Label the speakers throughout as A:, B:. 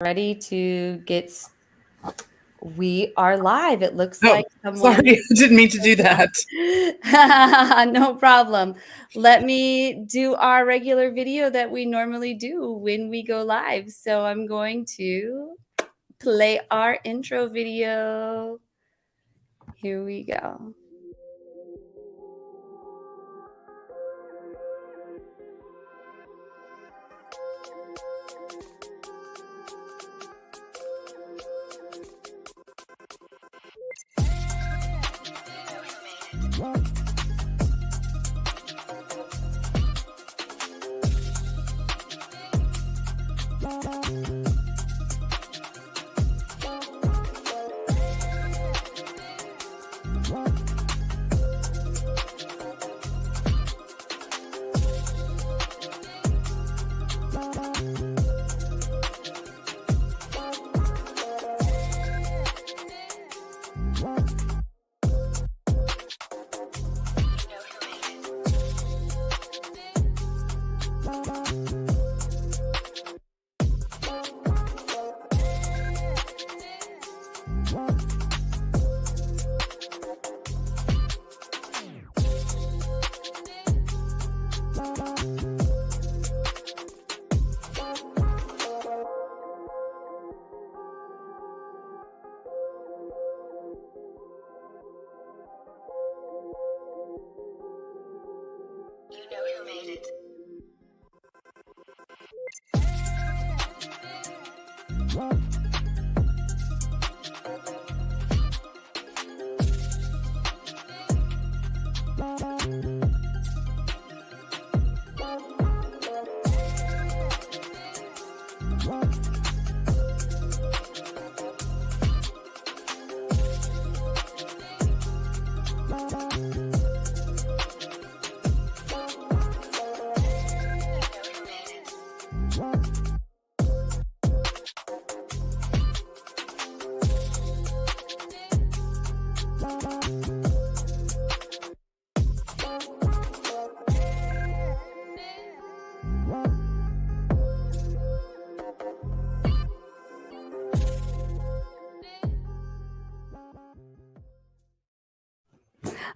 A: Ready to get we are live. It looks
B: Oh,
A: like someone
B: sorry, I didn't mean to do that.
A: no problem. Let me do our regular video that we normally do when we go live. So I'm going to play our intro video. Here we go.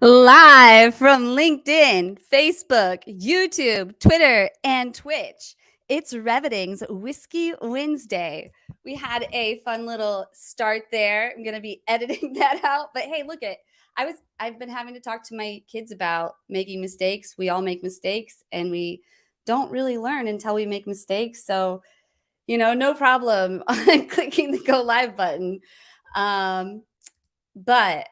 A: Live from LinkedIn, Facebook, YouTube, Twitter, and Twitch. It's Revening's Whiskey Wednesday. We had a fun little start there. I'm going to be editing that out, but hey, look at I've been having to talk to my kids about making mistakes. We all make mistakes and we don't really learn until we make mistakes. So, no problem on clicking the go live button. But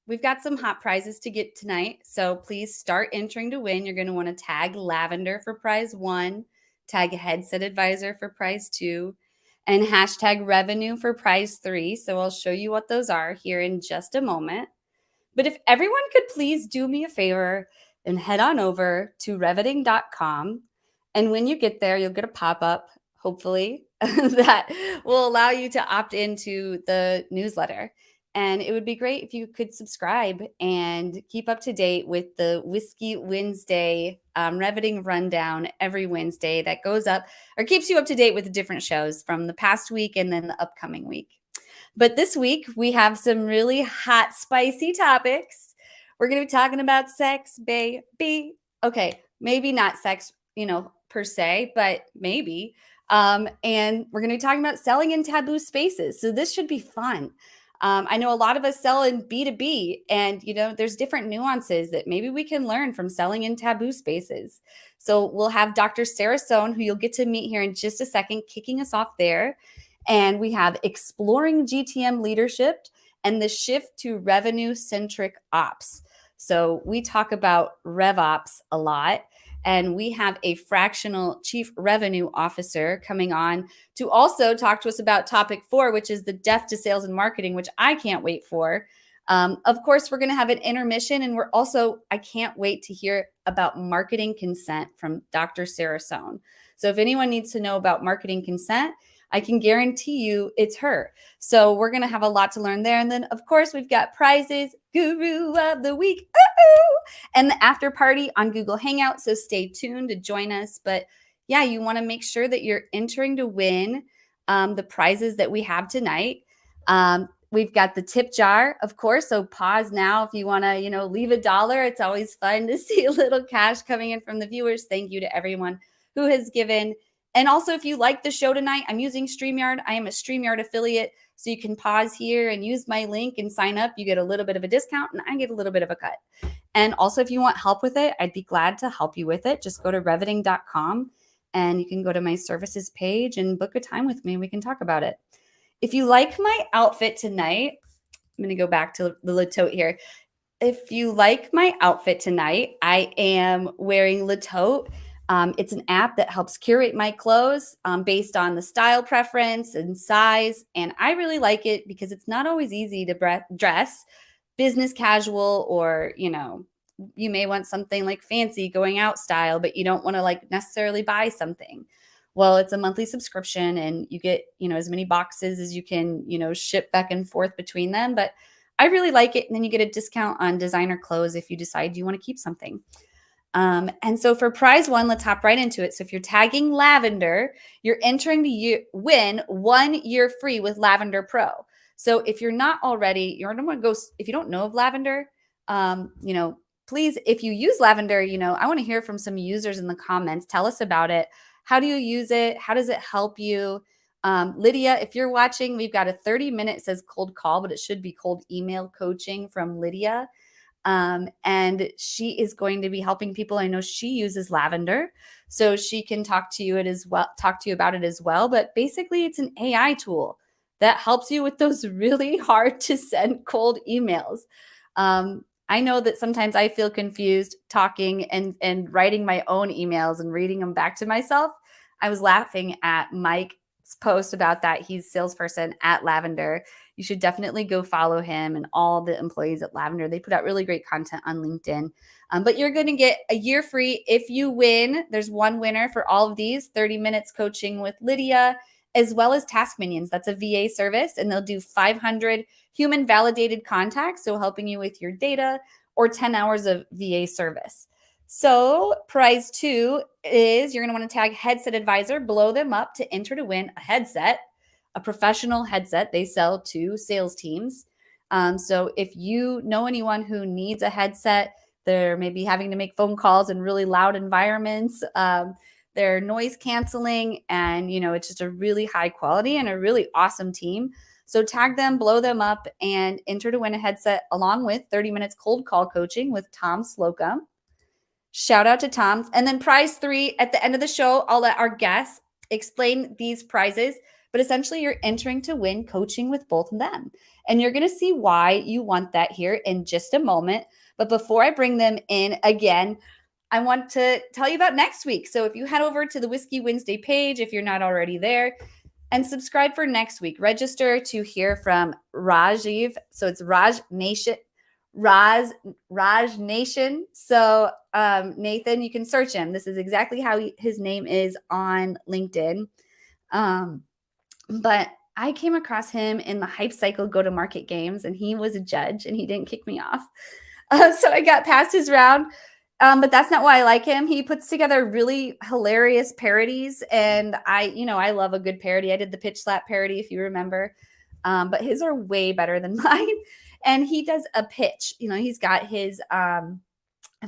A: we've got some hot prizes to get tonight. So please start entering to win. You're going to want to tag Lavender for prize 1, tag Headset Advisor for prize 2, and hashtag revenue for prize 3. So I'll show you what those are here in just a moment. But if everyone could please do me a favor and head on over to revenue.com. And when you get there, you'll get a pop-up, hopefully, that will allow you to opt into the newsletter. And it would be great if you could subscribe and keep up to date with the Whiskey Wednesday Revenue Rundown every Wednesday that goes up or keeps you up to date with the different shows from the past week and then the upcoming week. But this week, we have some really hot, spicy topics. We're going to be talking about sex, baby. Okay, maybe not sex, per se, but maybe. And we're going to be talking about selling in taboo spaces. So this should be fun. I know a lot of us sell in B2B, and there's different nuances that maybe we can learn from selling in taboo spaces. So we'll have Dr. Sara Sohn, who you'll get to meet here in just a second, kicking us off there. And we have exploring GTM leadership and the shift to revenue-centric ops. So we talk about RevOps a lot. And we have a fractional chief revenue officer coming on to also talk to us about topic 4, which is the death to sales and marketing, which I can't wait for. Of course, we're going to have an intermission, and I can't wait to hear about marketing consent from Dr. Sara Sohn. So if anyone needs to know about marketing consent, I can guarantee you it's her. So we're going to have a lot to learn there. And then, of course, we've got prizes, Guru of the Week, and the after party on Google Hangout. So stay tuned to join us. But yeah, you want to make sure that you're entering to win the prizes that we have tonight. We've got the tip jar, of course. So pause now if you want to, leave $1. It's always fun to see a little cash coming in from the viewers. Thank you to everyone who has given. And also, if you like the show tonight, I'm using StreamYard. I am a StreamYard affiliate. So you can pause here and use my link and sign up. You get a little bit of a discount and I get a little bit of a cut. And also, if you want help with it, I'd be glad to help you with it. Just go to revenue-centric.com and you can go to my services page and book a time with me and we can talk about it. If you like my outfit tonight, I'm going to go back to the Latote here. If you like my outfit tonight, I am wearing Latote. It's an app that helps curate my clothes based on the style preference and size. And I really like it because it's not always easy to dress business casual, or, you may want something like fancy going out style, but you don't want to like necessarily buy something. Well, it's a monthly subscription and you get, as many boxes as you can, ship back and forth between them. But I really like it. And then you get a discount on designer clothes if you decide you want to keep something. And so for prize one, let's hop right into it. So if you're tagging Lavender, you're entering to win 1 year free with Lavender Pro. So if you're not already, you're going to go, if you don't know of Lavender, please, if you use Lavender, I want to hear from some users in the comments. Tell us about it. How do you use it? How does it help you? Lydia, if you're watching, we've got a 30-minute, it says cold call, but it should be cold email coaching from Lydia. And she is going to be helping people. I know she uses Lavender, so she can talk to you about it as well. But basically, it's an AI tool that helps you with those really hard to send cold emails. I know that sometimes I feel confused talking and writing my own emails and reading them back to myself. I was laughing at Mike's post about that. He's salesperson at Lavender. You should definitely go follow him and all the employees at Lavender. They put out really great content on LinkedIn. But you're going to get a year free if you win. There's one winner for all of these: 30 minutes coaching with Lydia, as well as Task Minions. That's a VA service, and they'll do 500 human validated contacts, so helping you with your data, or 10 hours of VA service. So prize two is you're going to want to tag Headset Advisor, blow them up to enter to win a headset, a professional headset they sell to sales teams. So if you know anyone who needs a headset, they're maybe having to make phone calls in really loud environments. They're noise canceling, and it's just a really high quality and a really awesome team. So tag them, blow them up, and enter to win a headset along with 30 minutes cold call coaching with Tom Slocum. Shout out to Tom. And then prize three, at the end of the show, I'll let our guests explain these prizes. But essentially, you're entering to win coaching with both of them. And you're going to see why you want that here in just a moment. But before I bring them in again, I want to tell you about next week. So if you head over to the Whiskey Wednesday page, if you're not already there, and subscribe for next week. Register to hear from Rajiv. So it's Raj Nation. So Nathan, you can search him. This is exactly how his name is on LinkedIn. But I came across him in the Hype Cycle go-to-market games, and he was a judge, and he didn't kick me off. So I got past his round. But that's not why I like him. He puts together really hilarious parodies, and I love a good parody. I did the Pitch Slap parody, if you remember, but his are way better than mine. And he does a pitch. He's got his, I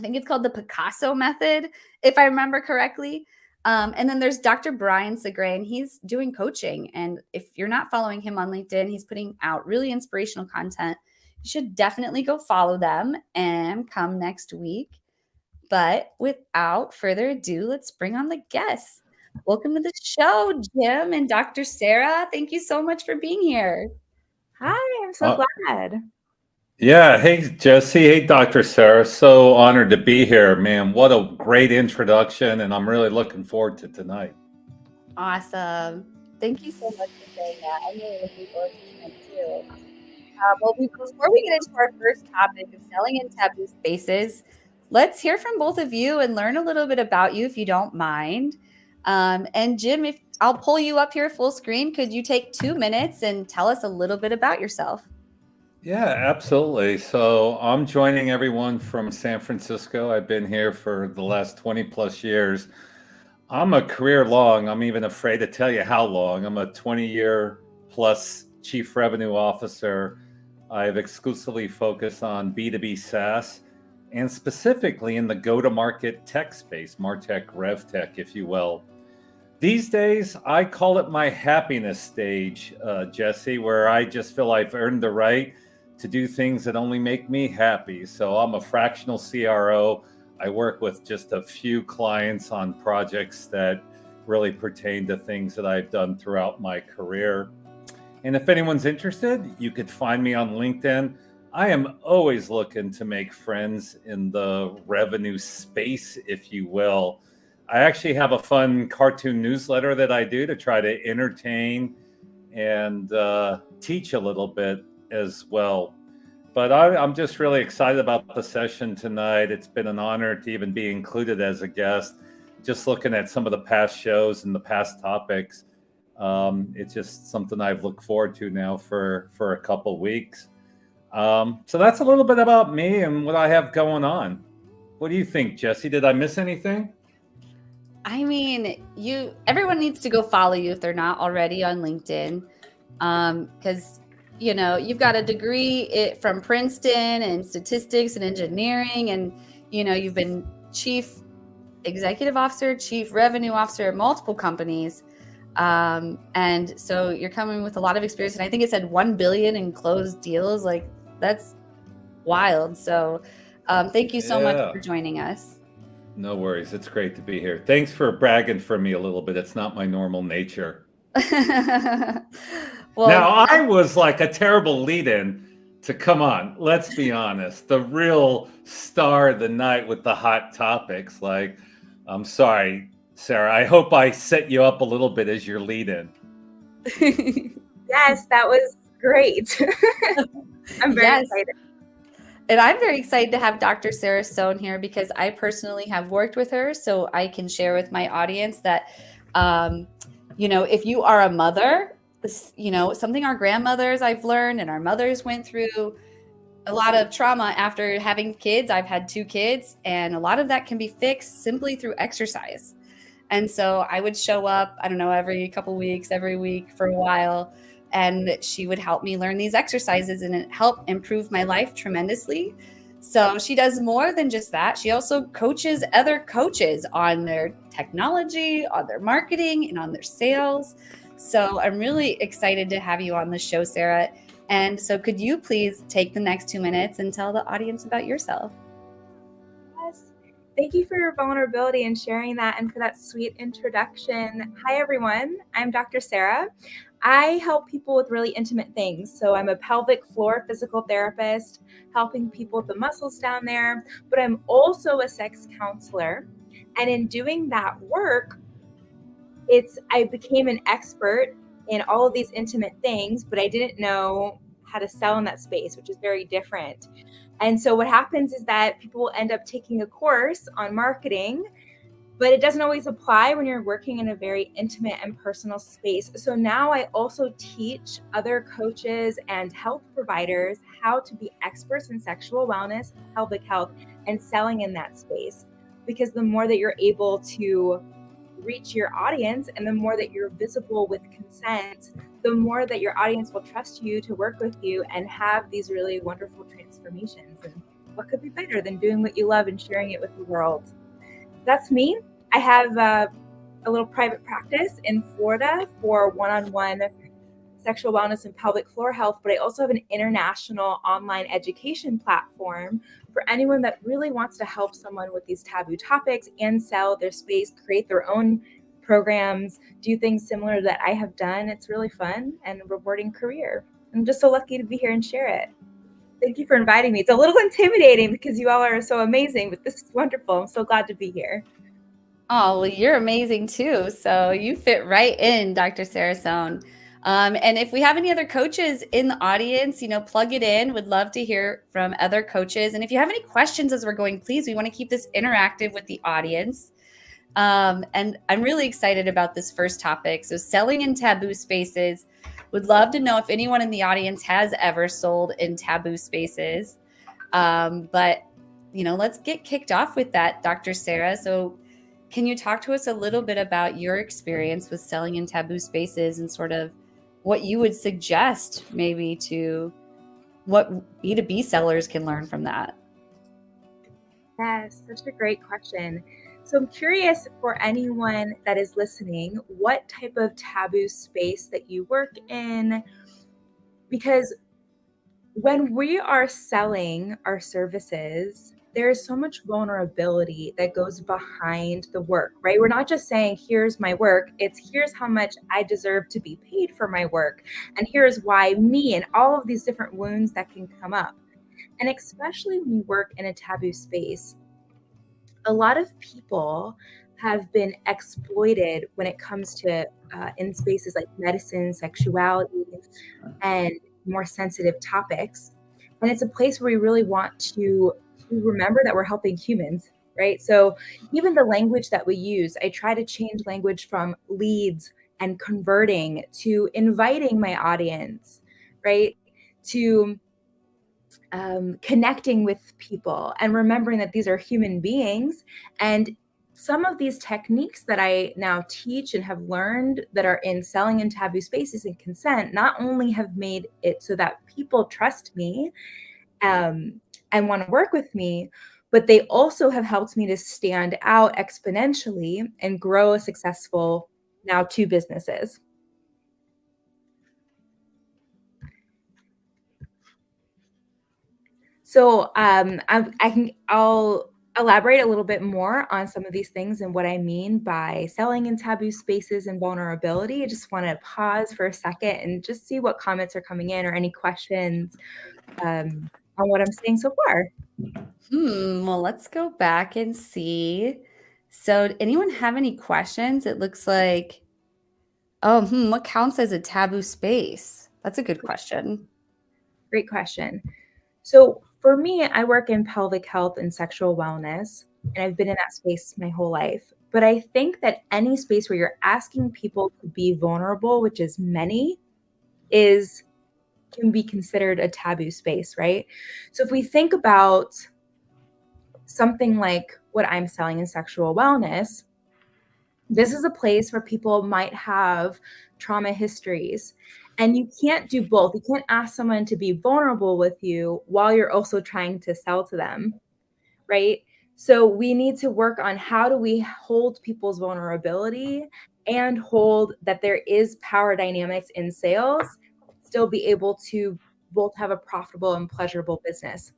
A: think it's called the Picasso method, if I remember correctly. And then there's Dr. Brian Segre, and he's doing coaching. And if you're not following him on LinkedIn, he's putting out really inspirational content. You should definitely go follow them and come next week. But without further ado, let's bring on the guests. Welcome to the show, Jim and Dr. Sara. Thank you so much for being here.
B: Hi, I'm so glad.
C: Yeah. Hey, Jesse. Hey, Dr. Sara. So honored to be here, man. What a great introduction. And I'm really looking forward to tonight.
A: Awesome. Thank you so much for saying that. I'm really looking forward to tonight, too. Before we get into our first topic of selling in taboo spaces, let's hear from both of you and learn a little bit about you, if you don't mind. And Jim, if I'll pull you up here full screen, could you take 2 minutes and tell us a little bit about yourself?
C: Yeah, absolutely. So I'm joining everyone from San Francisco. I've been here for the last 20 plus years. I'm a career long. I'm even afraid to tell you how long. I'm a 20-year plus chief revenue officer. I've exclusively focused on B2B SaaS and specifically in the go-to-market tech space, MarTech, RevTech, if you will. These days, I call it my happiness stage, Jesse, where I just feel I've earned the right to do things that only make me happy. So I'm a fractional CRO. I work with just a few clients on projects that really pertain to things that I've done throughout my career. And if anyone's interested, you could find me on LinkedIn. I am always looking to make friends in the revenue space, if you will. I actually have a fun cartoon newsletter that I do to try to entertain and teach a little bit as well. But I'm just really excited about the session tonight. It's been an honor to even be included as a guest. Just looking at some of the past shows and the past topics, it's just something I've looked forward to now for a couple weeks. So that's a little bit about me and what I have going on. What do you think, Jesse? Did I miss anything?
A: I mean, everyone needs to go follow you if they're not already on LinkedIn, because you've got a degree from Princeton in statistics and engineering, and you've been chief executive officer, chief revenue officer at multiple companies, and so you're coming with a lot of experience. And I think it said 1 billion in closed deals. Like, that's wild. So thank you so much for joining us.
C: No worries. It's great to be here. Thanks for bragging for me a little bit. It's not my normal nature.
A: Well,
C: now, I was like a terrible lead-in to, come on, let's be honest, the real star of the night with the hot topics. Like, I'm sorry, Sarah, I hope I set you up a little bit as your lead-in.
B: Yes, that was great. I'm very excited.
A: And I'm very excited to have Dr. Sara Sohn here because I personally have worked with her, so I can share with my audience that, if you are a mother, something our grandmothers I've learned and our mothers went through a lot of trauma after having kids. I've had 2 kids, and a lot of that can be fixed simply through exercise. And so I would show up, I don't know, every couple weeks, every week for a while, and she would help me learn these exercises, and it helped improve my life tremendously. So she does more than just that. She also coaches other coaches on their technology, on their marketing, and on their sales. So I'm really excited to have you on the show, Sarah. And so could you please take the next 2 minutes and tell the audience about yourself?
B: Yes. Thank you for your vulnerability and sharing that, and for that sweet introduction. Hi, everyone. I'm Dr. Sara. I help people with really intimate things. So I'm a pelvic floor physical therapist, helping people with the muscles down there, but I'm also a sex counselor. And in doing that work, I became an expert in all of these intimate things, but I didn't know how to sell in that space, which is very different. And so what happens is that people will end up taking a course on marketing, but it doesn't always apply when you're working in a very intimate and personal space. So now I also teach other coaches and health providers how to be experts in sexual wellness, pelvic health, and selling in that space. Because the more that you're able to reach your audience and the more that you're visible with consent, the more that your audience will trust you to work with you and have these really wonderful transformations. And what could be better than doing what you love and sharing it with the world? That's me. I have a little private practice in Florida for one-on-one sexual wellness and pelvic floor health, but I also have an international online education platform for anyone that really wants to help someone with these taboo topics and sell their space, create their own programs, do things similar that I have done. It's really fun and a rewarding career. I'm just so lucky to be here and share it. Thank you for inviting me. It's a little intimidating because you all are so amazing, but this is wonderful. I'm so glad to be here.
A: Oh, well, you're amazing too. So you fit right in, Dr. Sara Sohn. And if we have any other coaches in the audience, plug it in. Would love to hear from other coaches. And if you have any questions as we're going, please, we want to keep this interactive with the audience. And I'm really excited about this first topic. So selling in taboo spaces. Would love to know if anyone in the audience has ever sold in taboo spaces. But let's get kicked off with that, Dr. Sara. So Can you talk to us a little bit about your experience with selling in taboo spaces and sort of what you would suggest maybe to what B2B sellers can learn from that?
B: Yes, such a great question. So I'm curious for anyone that is listening, what type of taboo space that you work in, because when we are selling our services, there is so much vulnerability that goes behind the work, right? We're not just saying, here's my work, it's here's how much I deserve to be paid for my work. And here's why me, and all of these different wounds that can come up. And especially when you work in a taboo space, a lot of people have been exploited when it comes to in spaces like medicine, sexuality, and more sensitive topics. And it's a place where we really want to remember that we're helping humans, right? So even the language that we use, I try to change language from leads and converting to inviting my audience, right? To connecting with people and remembering that these are human beings. And some of these techniques that I now teach and have learned that are in selling in taboo spaces and consent not only have made it so that people trust me and want to work with me, but they also have helped me to stand out exponentially and grow a successful now 2 businesses. So I'll elaborate a little bit more on some of these things and what I mean by selling in taboo spaces and vulnerability. I just want to pause for a second and just see what comments are coming in or any questions on what I'm saying so far.
A: Well, let's go back and see. So, anyone have any questions? It looks like, what counts as a taboo space? That's a good question.
B: Great question. So for me, I work in pelvic health and sexual wellness, and I've been in that space my whole life. But I think that any space where you're asking people to be vulnerable, which is many, can be considered a taboo space, right? So if we think about something like what I'm selling in sexual wellness, this is a place where people might have trauma histories. And you can't do both. You can't ask someone to be vulnerable with you while you're also trying to sell to them, right? So we need to work on how do we hold people's vulnerability and hold that there is power dynamics in sales, still be able to both have a profitable and pleasurable business.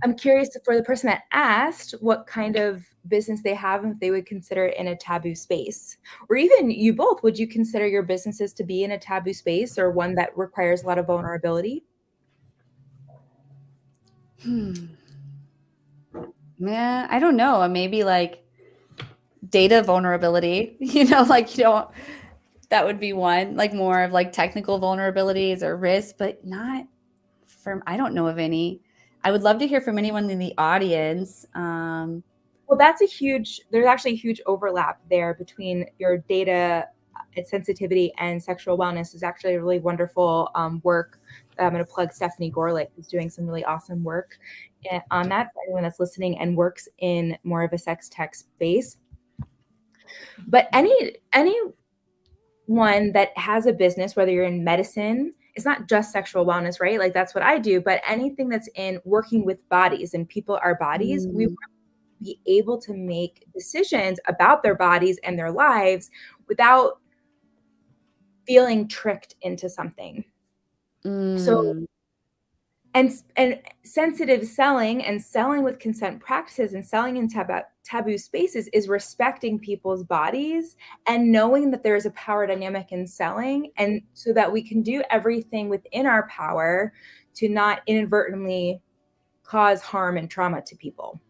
B: I'm curious for the person that asked what kind of business they have and if they would consider it in a taboo space. Or even you both, would you consider your businesses to be in a taboo space or one that requires a lot of vulnerability?
A: Man, I don't know. Maybe like data vulnerability, like that would be one, like more of like technical vulnerabilities or risks, but not from, I don't know of any. I would love to hear from anyone in the audience.
B: Well, there's actually a huge overlap there between your data sensitivity and sexual wellness. Is actually a really wonderful work. I'm going to plug Stephanie Gorlick, who's doing some really awesome work on that for anyone that's listening and works in more of a sex tech space. But anyone that has a business, whether you're in medicine, it's not just sexual wellness, right? Like that's what I do, but anything that's in working with bodies and people are bodies, we want to be able to make decisions about their bodies and their lives without feeling tricked into something. So and sensitive selling and selling with consent practices and selling in taboo spaces is respecting people's bodies and knowing that there is a power dynamic in selling, and so that we can do everything within our power to not inadvertently cause harm and trauma to people,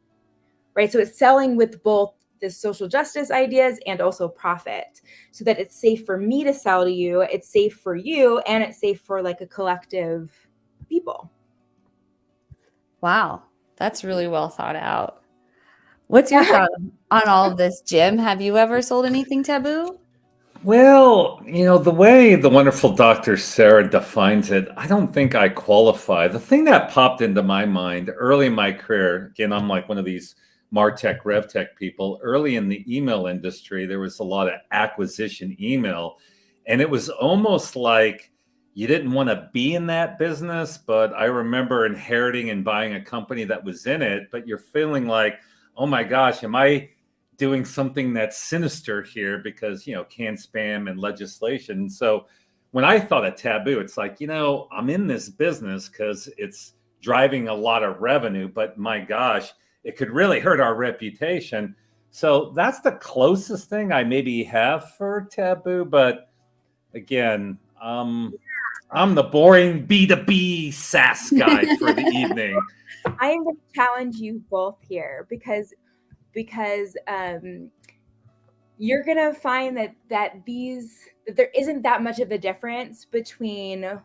B: right? So it's selling with both the social justice ideas and also profit, so that it's safe for me to sell to you, it's safe for you, and it's safe for like a collective people.
A: Wow, that's really well thought out. What's your thought on all of this, Jim? Have you ever sold anything taboo?
C: Well, the way the wonderful Dr. Sarah defines it, I don't think I qualify. The thing that popped into my mind early in my career, again, I'm like one of these MarTech, RevTech people. Early in the email industry, there was a lot of acquisition email, and it was almost like you didn't want to be in that business. But I remember inheriting and buying a company that was in it, but you're feeling like, oh my gosh, am I doing something that's sinister here because can spam and legislation. So when I thought of taboo, it's like, I'm in this business because it's driving a lot of revenue, but my gosh, it could really hurt our reputation. So that's the closest thing I maybe have for taboo. But again, I'm the boring B2B SaaS guy for the evening.
B: I am going to challenge you both here because you're going to find that there isn't that much of a difference between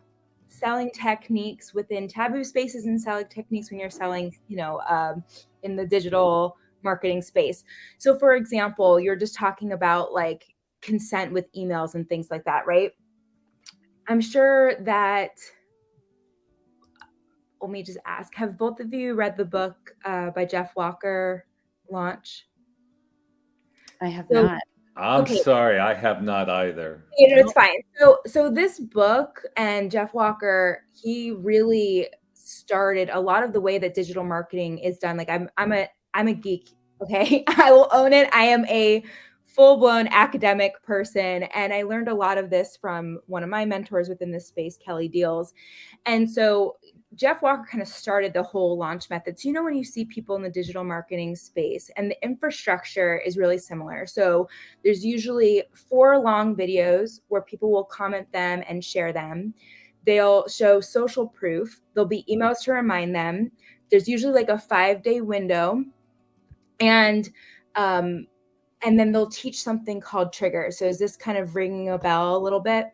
B: selling techniques within taboo spaces and selling techniques when you're selling, in the digital marketing space. So for example, you're just talking about like consent with emails and things like that, right? I'm sure that, let me just ask, have both of you read the book by Jeff Walker, Launch?
A: I have not.
C: I'm sorry, I have not either.
B: It's fine. So this book and Jeff Walker, he really started a lot of the way that digital marketing is done. Like I'm a geek. Okay. I will own it. I am a full-blown academic person. And I learned a lot of this from one of my mentors within this space, Kelly Deals. And so Jeff Walker kind of started the whole launch method. So, when you see people in the digital marketing space and the infrastructure is really similar. So there's usually 4 long videos where people will comment them and share them. They'll show social proof. There'll be emails to remind them. There's usually like a 5-day window. And then they'll teach something called triggers. So is this kind of ringing a bell a little bit?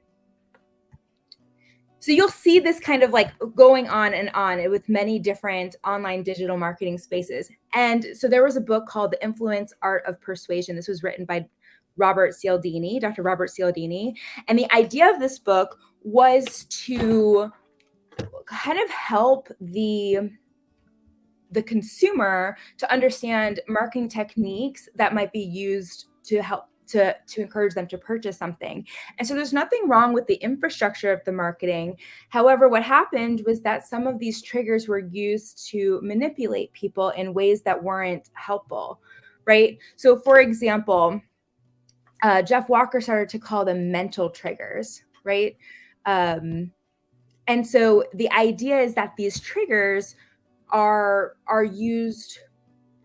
B: So you'll see this kind of like going on and on with many different online digital marketing spaces. And so there was a book called The Influence Art of Persuasion. This was written by Robert Cialdini, Dr. Robert Cialdini. And the idea of this book was to kind of help the consumer to understand marketing techniques that might be used to help to encourage them to purchase something. And so there's nothing wrong with the infrastructure of the marketing. However, what happened was that some of these triggers were used to manipulate people in ways that weren't helpful, right? So for example, Jeff Walker started to call them mental triggers, right? And so the idea is that these triggers are used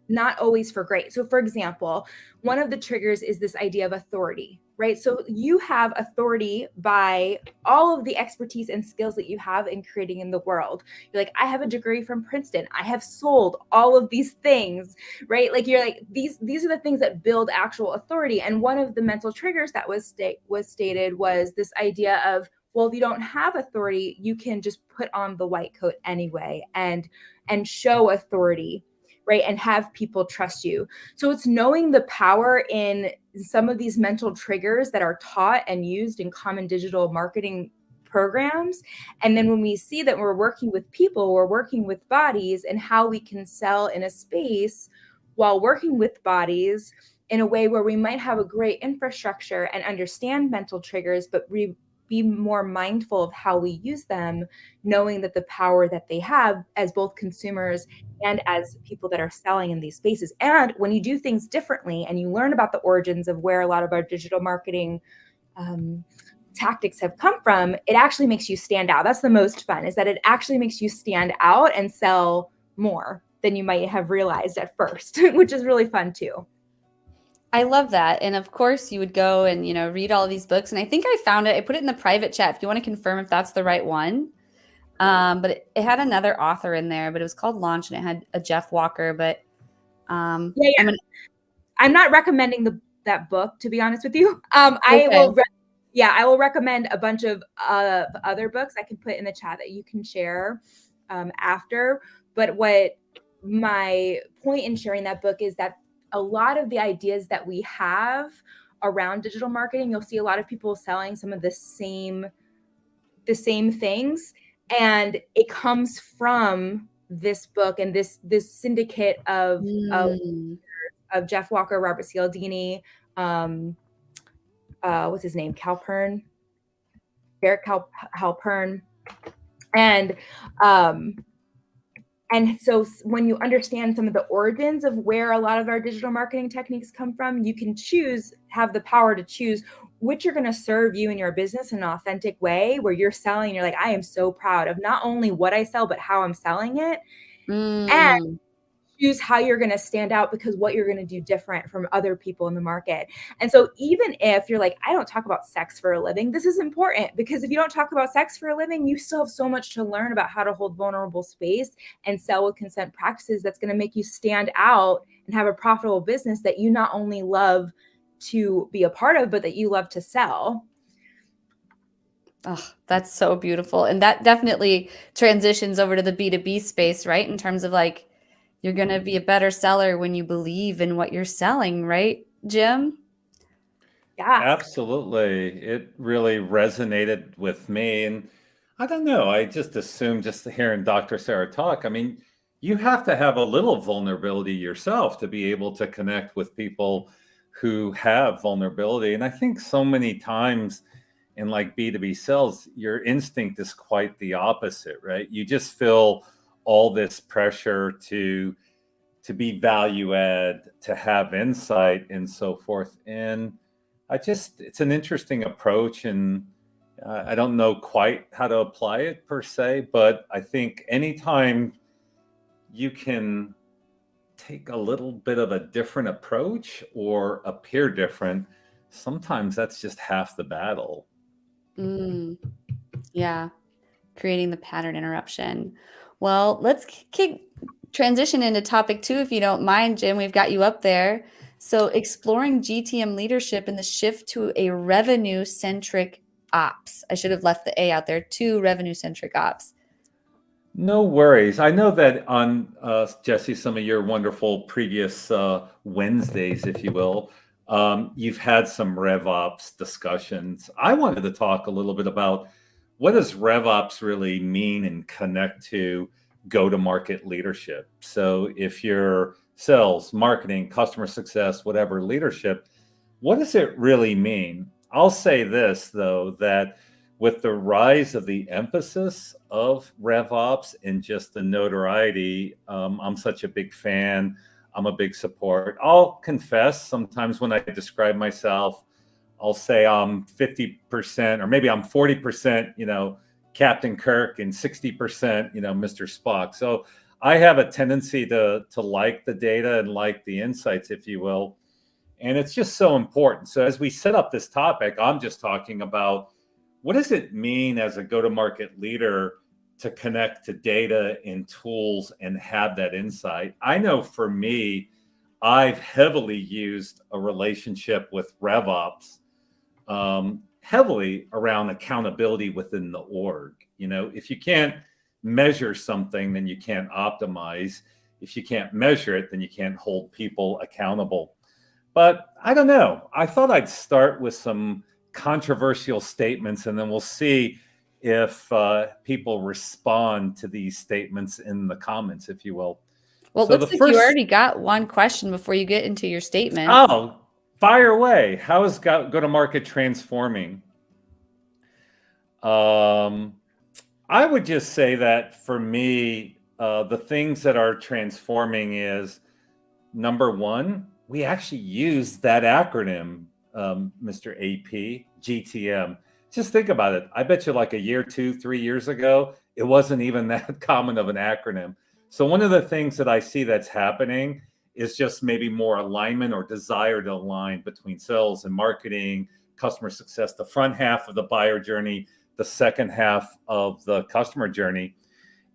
B: not always for great. So for example, one of the triggers is this idea of authority, right? So you have authority by all of the expertise and skills that you have in creating in the world. You're like, I have a degree from Princeton. I have sold all of these things, right? Like you're like, these are the things that build actual authority. And one of the mental triggers that was stated was this idea of, well, if you don't have authority, you can just put on the white coat anyway and show authority, right? And have people trust you. So it's knowing the power in some of these mental triggers that are taught and used in common digital marketing programs. And then when we see that we're working with people, we're working with bodies, and how we can sell in a space while working with bodies in a way where we might have a great infrastructure and understand mental triggers, but be more mindful of how we use them, knowing that the power that they have as both consumers and as people that are selling in these spaces. And when you do things differently and you learn about the origins of where a lot of our digital marketing tactics have come from, it actually makes you stand out. That's the most fun, is that it actually makes you stand out and sell more than you might have realized at first, which is really fun too.
A: I love that. And of course, you would go and, read all these books. And I think I found it. I put it in the private chat if you want to confirm if that's the right one. But it had another author in there, but it was called Launch, and it had a Jeff Walker. But
B: I'm not recommending that book, to be honest with you. I will recommend a bunch of other books I can put in the chat that you can share after. But what my point in sharing that book is that a lot of the ideas that we have around digital marketing, you'll see a lot of people selling some of the same things, and it comes from this book and this syndicate of Jeff Walker, Robert Cialdini, what's his name, Derek Halpern, and so when you understand some of the origins of where a lot of our digital marketing techniques come from, you can have the power to choose which are going to serve you in your business in an authentic way, where you're selling, you're like, I am so proud of not only what I sell, but how I'm selling it. And choose how you're going to stand out, because what you're going to do different from other people in the market. And so even if you're like, I don't talk about sex for a living, this is important, because if you don't talk about sex for a living, you still have so much to learn about how to hold vulnerable space and sell with consent practices that's going to make you stand out and have a profitable business that you not only love to be a part of, but that you love to sell.
A: Oh, that's so beautiful. And that definitely transitions over to the B2B space, right? In terms of like, you're going to be a better seller when you believe in what you're selling, right, Jim?
B: Yeah.
C: Absolutely. It really resonated with me. And I don't know, I just assumed, just hearing Dr. Sara talk, I mean, you have to have a little vulnerability yourself to be able to connect with people who have vulnerability. And I think so many times in like B2B sales, your instinct is quite the opposite, right? You just feel all this pressure to be value add, to have insight and so forth. And it's an interesting approach, and I don't know quite how to apply it per se, but I think anytime you can take a little bit of a different approach or appear different, sometimes that's just half the battle.
A: Yeah, creating the pattern interruption. Well, let's transition into topic 2, if you don't mind, Jim. We've got you up there. So exploring GTM leadership and the shift to a revenue-centric ops. I should have left the A out there, to revenue-centric ops.
C: No worries. I know that on Jesse, some of your wonderful previous Wednesdays, if you will, you've had some RevOps discussions. I wanted to talk a little bit about what does RevOps really mean and connect to go-to-market leadership. So if you're sales, marketing, customer success, whatever leadership, what does it really mean? I'll say this, though, that with the rise of the emphasis of RevOps and just the notoriety, I'm such a big fan. I'm a big support. I'll confess, sometimes when I describe myself, I'll say I'm 50%, or maybe I'm 40%, Captain Kirk, and 60%, Mr. Spock. So I have a tendency to like the data and like the insights, if you will. And it's just so important. So as we set up this topic, I'm just talking about, what does it mean as a go-to-market leader to connect to data and tools and have that insight? I know for me, I've heavily used a relationship with RevOps, heavily around accountability within the org. If you can't measure something, then you can't optimize. If you can't measure it, then you can't hold people accountable. But I don't know. I thought I'd start with some controversial statements, and then we'll see if people respond to these statements in the comments, if you will.
A: Well, it looks like you already got one question before you get into your statement.
C: Oh, fire away. How is go-to-market transforming? I would just say that for me, the things that are transforming is, number one, we actually use that acronym, Mr. AP, GTM. Just think about it. I bet you like a year, 2, 3 years ago, it wasn't even that common of an acronym. So one of the things that I see that's happening is just maybe more alignment or desire to align between sales and marketing, customer success, the front half of the buyer journey, the second half of the customer journey.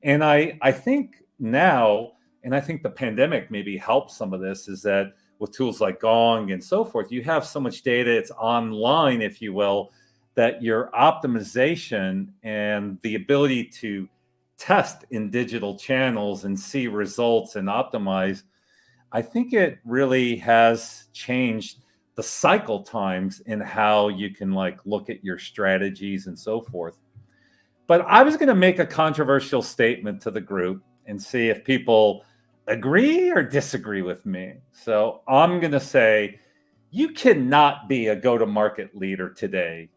C: And I think now, and I think the pandemic maybe helped some of this, is that with tools like Gong and so forth, you have so much data, it's online, if you will, that your optimization and the ability to test in digital channels and see results and optimize, I think it really has changed the cycle times and how you can like look at your strategies and so forth. But I was going to make a controversial statement to the group and see if people agree or disagree with me. So I'm going to say you cannot be a go-to-market leader today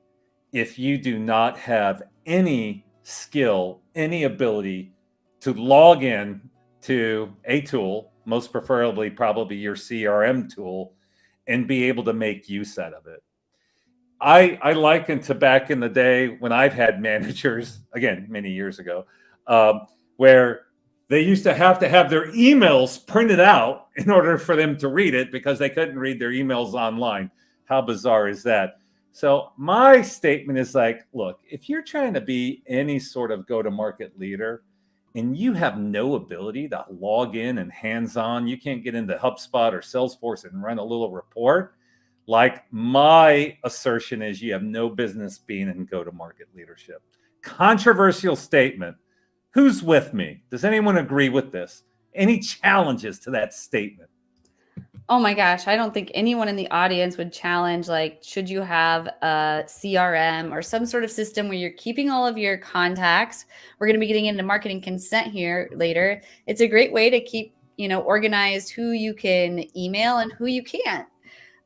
C: if you do not have any skill, any ability to log in to a tool, most preferably probably your CRM tool, and be able to make use out of it. I liken to back in the day when I've had managers, again, many years ago, where they used to have their emails printed out in order for them to read it because they couldn't read their emails online. How bizarre is that? So my statement is like, look, if you're trying to be any sort of go-to-market leader and you have no ability to log in and hands-on, you can't get into HubSpot or Salesforce and run a little report, like my assertion is you have no business being in go-to-market leadership. Controversial statement. Who's with me? Does anyone agree with this? Any challenges to that statement?
A: Oh my gosh, I don't think anyone in the audience would challenge, like, should you have a CRM or some sort of system where you're keeping all of your contacts? We're going to be getting into marketing consent here later. It's a great way to keep, organized who you can email and who you can't.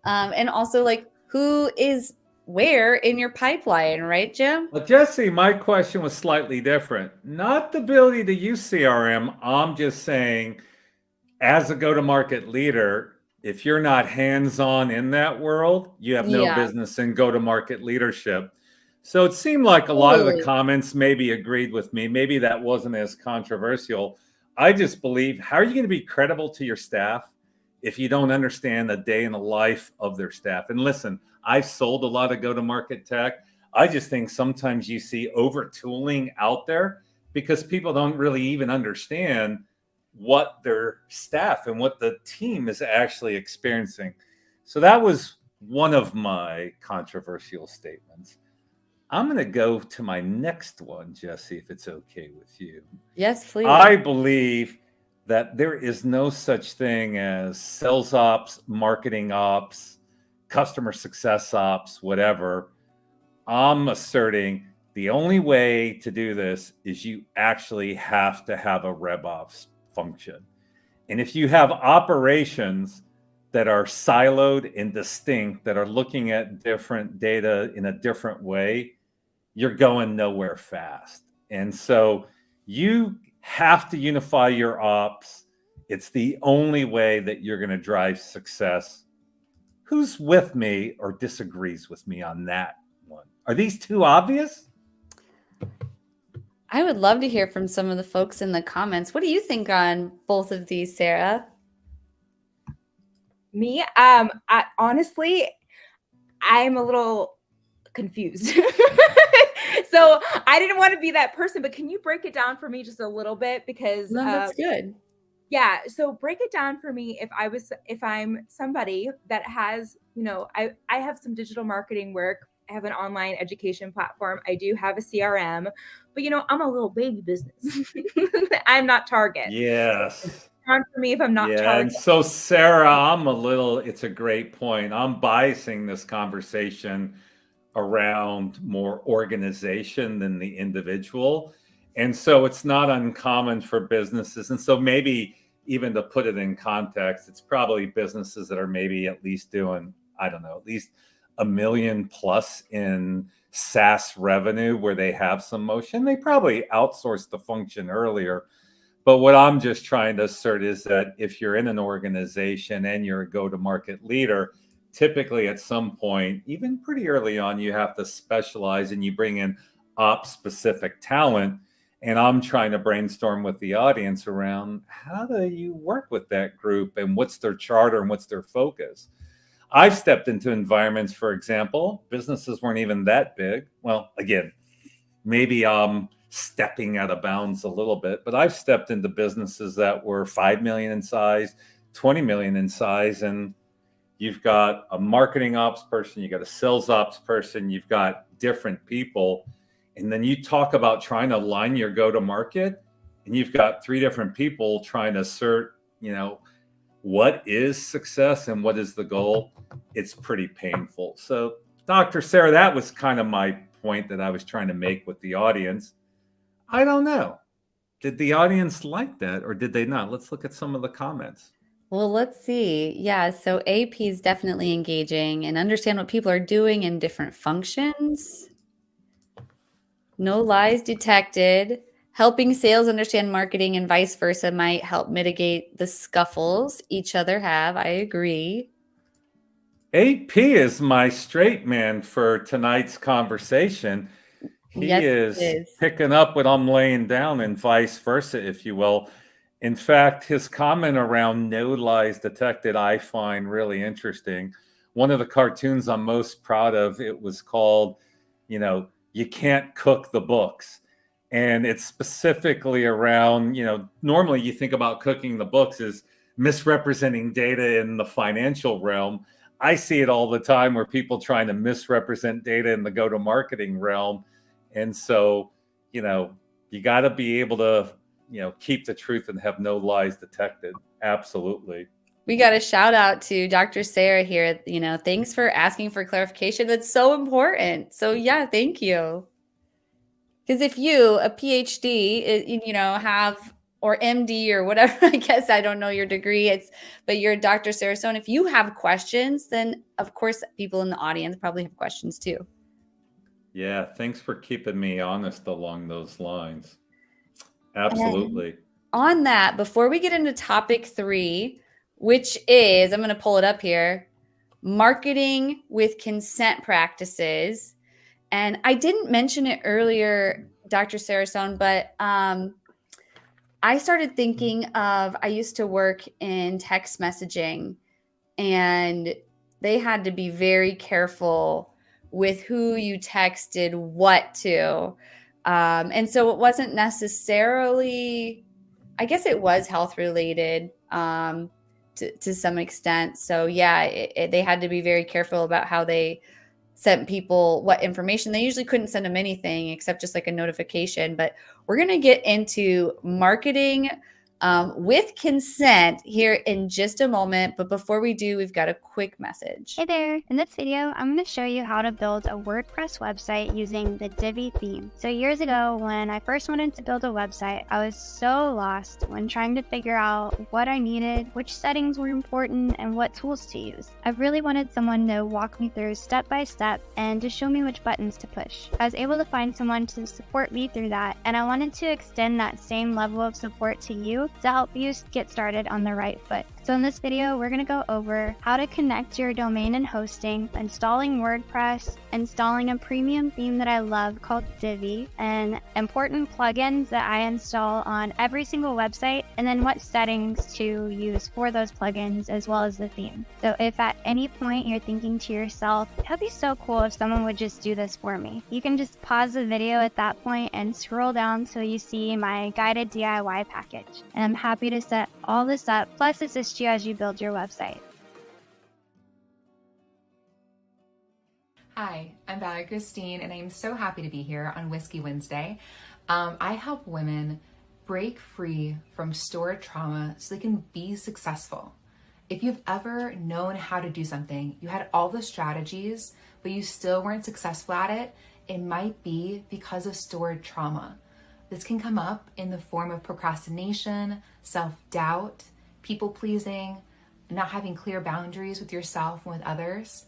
A: And also like who is where in your pipeline, right, Jim?
C: Well, Jesse, my question was slightly different. Not the ability to use CRM. I'm just saying, as a go-to-market leader, if you're not hands-on in that world, you have no
A: Yeah,
C: business in go-to-market leadership. So it seemed like a lot of the
A: totally.
C: comments maybe agreed with me. Maybe that wasn't as controversial. I just believe, how are you going to be credible to your staff if you don't understand the day in the life of their staff? And listen, I've sold a lot of go-to-market tech. I just think sometimes you see over-tooling out there because people don't really even understand what their staff and what the team is actually experiencing. So that was one of my controversial statements. I'm going to go to my next one, Jesse, if it's okay with you.
A: Yes, please.
C: I believe that there is no such thing as sales ops, marketing ops, customer success ops, whatever. I'm asserting the only way to do this is you actually have to have a rev ops function. And if you have operations that are siloed and distinct, that are looking at different data in a different way, you're going nowhere fast. And so you have to unify your ops. It's the only way that you're going to drive success. Who's with me or disagrees with me on that one? Are these too obvious?
A: I would love to hear from some of the folks in the comments. What do you think on both of these, Sarah?
B: Me, honestly, I'm a little confused. So I didn't want to be that person, but can you break it down for me just a little bit? Because
A: No, that's good.
B: yeah, so break it down for me. If I'm somebody that has, I have some digital marketing work. I have an online education platform. I do have a CRM, but I'm a little baby business. I'm not Target.
C: Yes.
B: Hard for me if I'm not
C: Yeah.
B: Target.
C: And so, Sarah, it's a great point. I'm biasing this conversation around more organization than the individual. And so it's not uncommon for businesses. And so maybe even to put it in context, it's probably businesses that are maybe at least doing, I don't know, at least $1 million plus in SaaS revenue where they have some motion. They probably outsourced the function earlier. But what I'm just trying to assert is that if you're in an organization and you're a go-to-market leader, typically at some point, even pretty early on, you have to specialize and you bring in ops specific talent. And I'm trying to brainstorm with the audience around how do you work with that group and what's their charter and what's their focus. I've stepped into environments, for example, businesses weren't even that big. Well, again, maybe I'm stepping out of bounds a little bit, but I've stepped into businesses that were 5 million in size, 20 million in size, and you've got a marketing ops person, you've got a sales ops person, you've got different people. And then you talk about trying to align your go-to-market, and you've got 3 different people trying to assert, what is success and what is the goal, it's pretty painful. So, Dr. Sara, that was kind of my point that I was trying to make with the audience. I don't know. Did the audience like that or did they not? Let's look at some of the comments.
A: Well, let's see. Yeah, so AP is definitely engaging and understand what people are doing in different functions. No lies detected. Helping sales understand marketing and vice versa might help mitigate the scuffles each other have. I agree.
C: AP is my straight man for tonight's conversation. He
A: Yes,
C: is
A: it is.
C: picking up what I'm laying down and vice versa, if you will. In fact, his comment around no lies detected, I find really interesting. One of the cartoons I'm most proud of, it was called, You Can't Cook the Books. And it's specifically around, normally you think about cooking the books as misrepresenting data in the financial realm. I see it all the time where people trying to misrepresent data in the go-to-marketing realm. And so, you got to be able to, keep the truth and have no lies detected. Absolutely.
A: We got a shout out to Dr. Sara here. Thanks for asking for clarification. That's so important. So, yeah, thank you. Because if you, a PhD, have or MD or whatever, I guess I don't know your degree, but you're Dr. Sara Sohn. If you have questions, then of course people in the audience probably have questions too.
C: Yeah, thanks for keeping me honest along those lines. Absolutely.
A: And on that, before we get into topic 3, which is, I'm going to pull it up here, marketing with consent practices. And I didn't mention it earlier, Dr. Sara Sohn, but I started thinking of, I used to work in text messaging, and they had to be very careful with who you texted what to. And so it wasn't necessarily, I guess it was health related to some extent. So yeah, they had to be very careful about how they sent people what information. They usually couldn't send them anything except just like a notification. But we're going to get into marketing with consent here in just a moment. But before we do, we've got a quick message.
D: Hey there! In this video, I'm going to show you how to build a WordPress website using the Divi theme. So years ago, when I first wanted to build a website, I was so lost when trying to figure out what I needed, which settings were important, and what tools to use. I really wanted someone to walk me through step by step and to show me which buttons to push. I was able to find someone to support me through that, and I wanted to extend that same level of support to you to help you get started on the right foot. So in this video, we're going to go over how to connect your domain and hosting, installing WordPress, installing a premium theme that I love called Divi, and important plugins that I install on every single website, and then what settings to use for those plugins as well as the theme. So if at any point you're thinking to yourself, it'd be so cool if someone would just do this for me, you can just pause the video at that point and scroll down so you see my guided DIY package. And I'm happy to set all this up, plus assist you as you build your website.
E: Hi, I'm Valerie Christine, and I'm so happy to be here on Whiskey Wednesday. I help women break free from stored trauma so they can be successful. If you've ever known how to do something, you had all the strategies, but you still weren't successful at it, it might be because of stored trauma. This can come up in the form of procrastination, self-doubt, people-pleasing, not having clear boundaries with yourself and with others.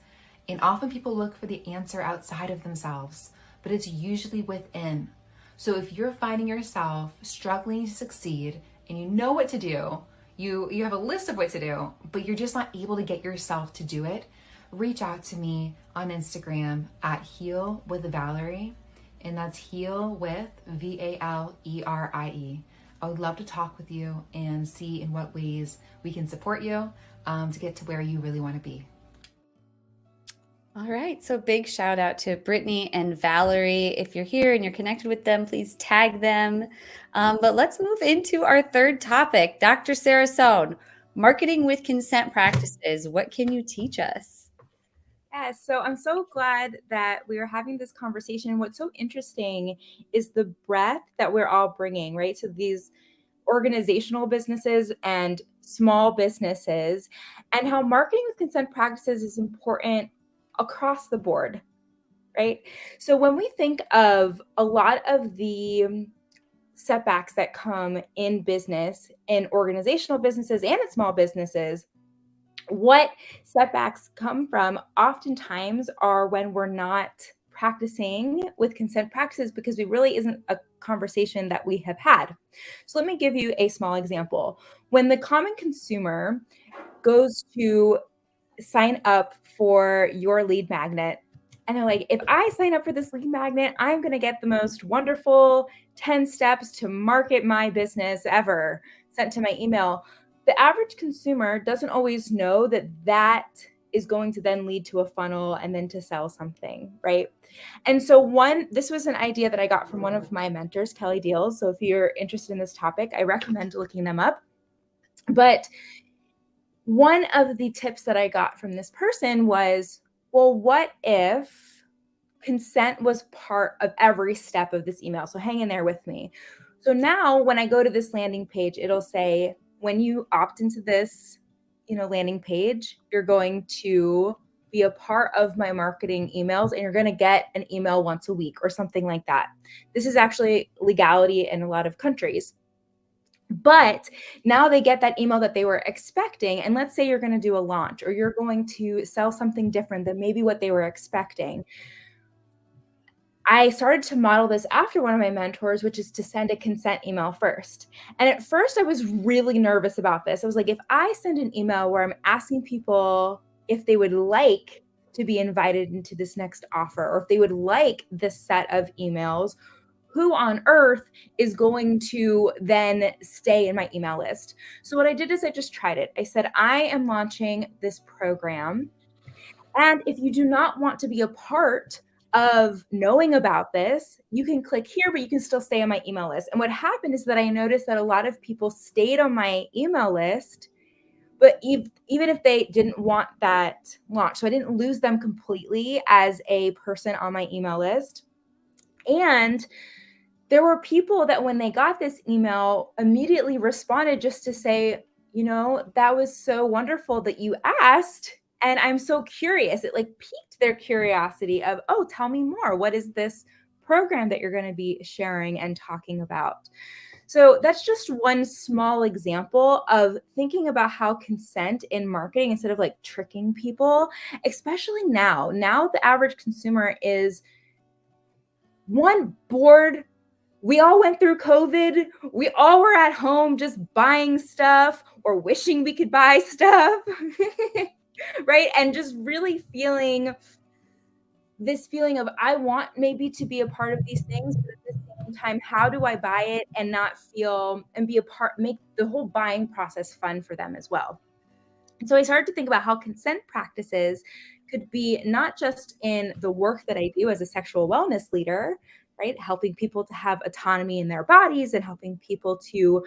E: And often people look for the answer outside of themselves, but it's usually within. So if you're finding yourself struggling to succeed and you know what to do, you have a list of what to do, but you're just not able to get yourself to do it, reach out to me on Instagram at Heal with Valerie, and that's Heal with Valerie. I would love to talk with you and see in what ways we can support you to get to where you really want to be.
A: All right, so big shout out to Brittany and Valerie. If you're here and you're connected with them, please tag them. But let's move into our third topic. Dr. Sara Sohn, marketing with consent practices. What can you teach us?
B: Yeah, so I'm so glad that we are having this conversation. What's so interesting is the breadth that we're all bringing, right? So these organizational businesses and small businesses, and how marketing with consent practices is important across the board, right? So when we think of a lot of the setbacks that come in business, in organizational businesses and in small businesses, what setbacks come from oftentimes are when we're not practicing with consent practices because we really isn't a conversation that we have had. So let me give you a small example. When the common consumer goes to sign up for your lead magnet, and they're like, if I sign up for this lead magnet, I'm going to get the most wonderful 10 steps to market my business ever sent to my email. The average consumer doesn't always know that that is going to then lead to a funnel and then to sell something, right? And so this was an idea that I got from one of my mentors, Kelly Deals. So if you're interested in this topic, I recommend looking them up. But one of the tips that I got from this person was, well, what if consent was part of every step of this email? So hang in there with me. So now when I go to this landing page, it'll say, when you opt into this, landing page, you're going to be a part of my marketing emails and you're going to get an email once a week or something like that. This is actually legality in a lot of countries. But now they get that email that they were expecting. And let's say you're going to do a launch or you're going to sell something different than maybe what they were expecting. I started to model this after one of my mentors, which is to send a consent email first. And at first I was really nervous about this. I was like, if I send an email where I'm asking people if they would like to be invited into this next offer, or if they would like this set of emails, who on earth is going to then stay in my email list? So what I did is I just tried it. I said, I am launching this program. And if you do not want to be a part of knowing about this, you can click here, but you can still stay on my email list. And what happened is that I noticed that a lot of people stayed on my email list, but even if they didn't want that launch. So I didn't lose them completely as a person on my email list. And there were people that when they got this email immediately responded just to say, that was so wonderful that you asked. And I'm so curious. It piqued their curiosity of, oh, tell me more. What is this program that you're going to be sharing and talking about? So that's just one small example of thinking about how consent in marketing, instead of tricking people, especially now the average consumer is bored. We all went through COVID. We all were at home just buying stuff or wishing we could buy stuff, right? And just really feeling this feeling of, I want maybe to be a part of these things, but at the same time, how do I buy it and not feel and be a part, make the whole buying process fun for them as well. And so I started to think about how consent practices could be not just in the work that I do as a sexual wellness leader, right? Helping people to have autonomy in their bodies and helping people to